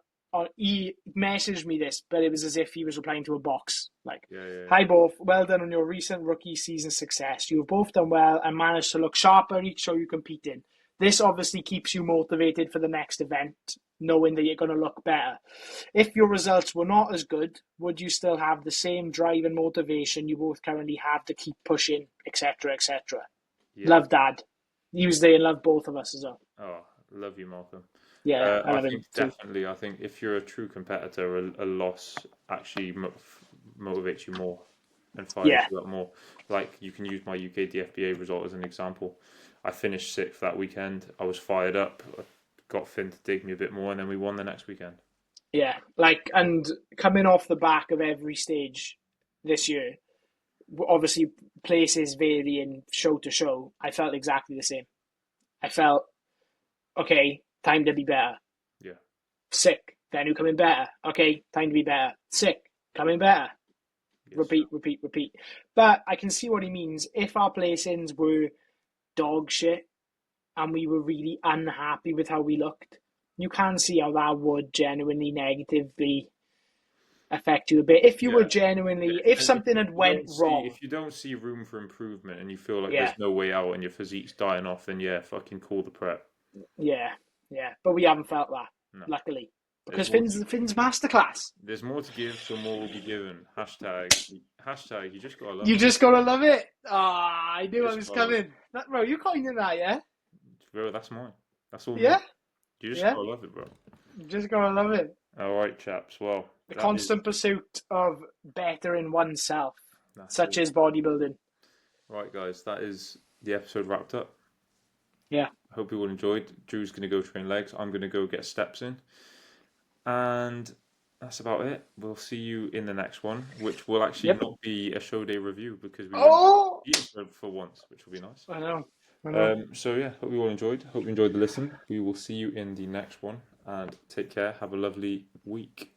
He messaged me this, but it was as if he was replying to a box. Like, hi both, well done on your recent rookie season success. You have both done well and managed to look sharper each show you compete in. This obviously keeps you motivated for the next event, knowing that you're going to look better. If your results were not as good, would you still have the same drive and motivation you both currently have to keep pushing, etc., etc.? Yeah. Love, Dad. He was there and loved both of us as well. Oh, love you, Malcolm. Yeah, I think definitely. I think if you're a true competitor, a loss actually motivates you more and fires you up more. Like, you can use my UK DFBA result as an example. I finished 6th that weekend. I was fired up. I got Finn to dig me a bit more, and then we won the next weekend. Yeah, and coming off the back of every stage this year, obviously places varying show to show, I felt exactly the same. I felt, okay, time to be better. Yeah. Sick. Then who coming better? Okay, time to be better. Sick. Coming better. Yes, repeat. But I can see what he means. If our placings were dog shit and we were really unhappy with how we looked, you can see how that would genuinely negatively affect you a bit. If you were genuinely, if something had went wrong. If you don't see room for improvement and you feel like there's no way out and your physique's dying off, then fucking call the prep. Yeah. But we haven't felt that, luckily. Because Finn's masterclass. There's more to give, so more will be given. Hashtag, you just gotta love it. You just gotta love it. I knew I was coming. Bro, you coined that, yeah? Bro, that's mine. That's all. Yeah? You just gotta love it, bro. You just gotta love it. Alright, chaps. Well, the constant pursuit of bettering oneself, such as bodybuilding. Right, guys, that is the episode wrapped up. Yeah. Hope you all enjoyed. Drew's going to go train legs. I'm going to go get steps in. And that's about it. We'll see you in the next one, which will actually not be a show day review because we won't be for once, which will be nice. I know. So yeah, hope you all enjoyed. Hope you enjoyed the listen. We will see you in the next one, and take care. Have a lovely week.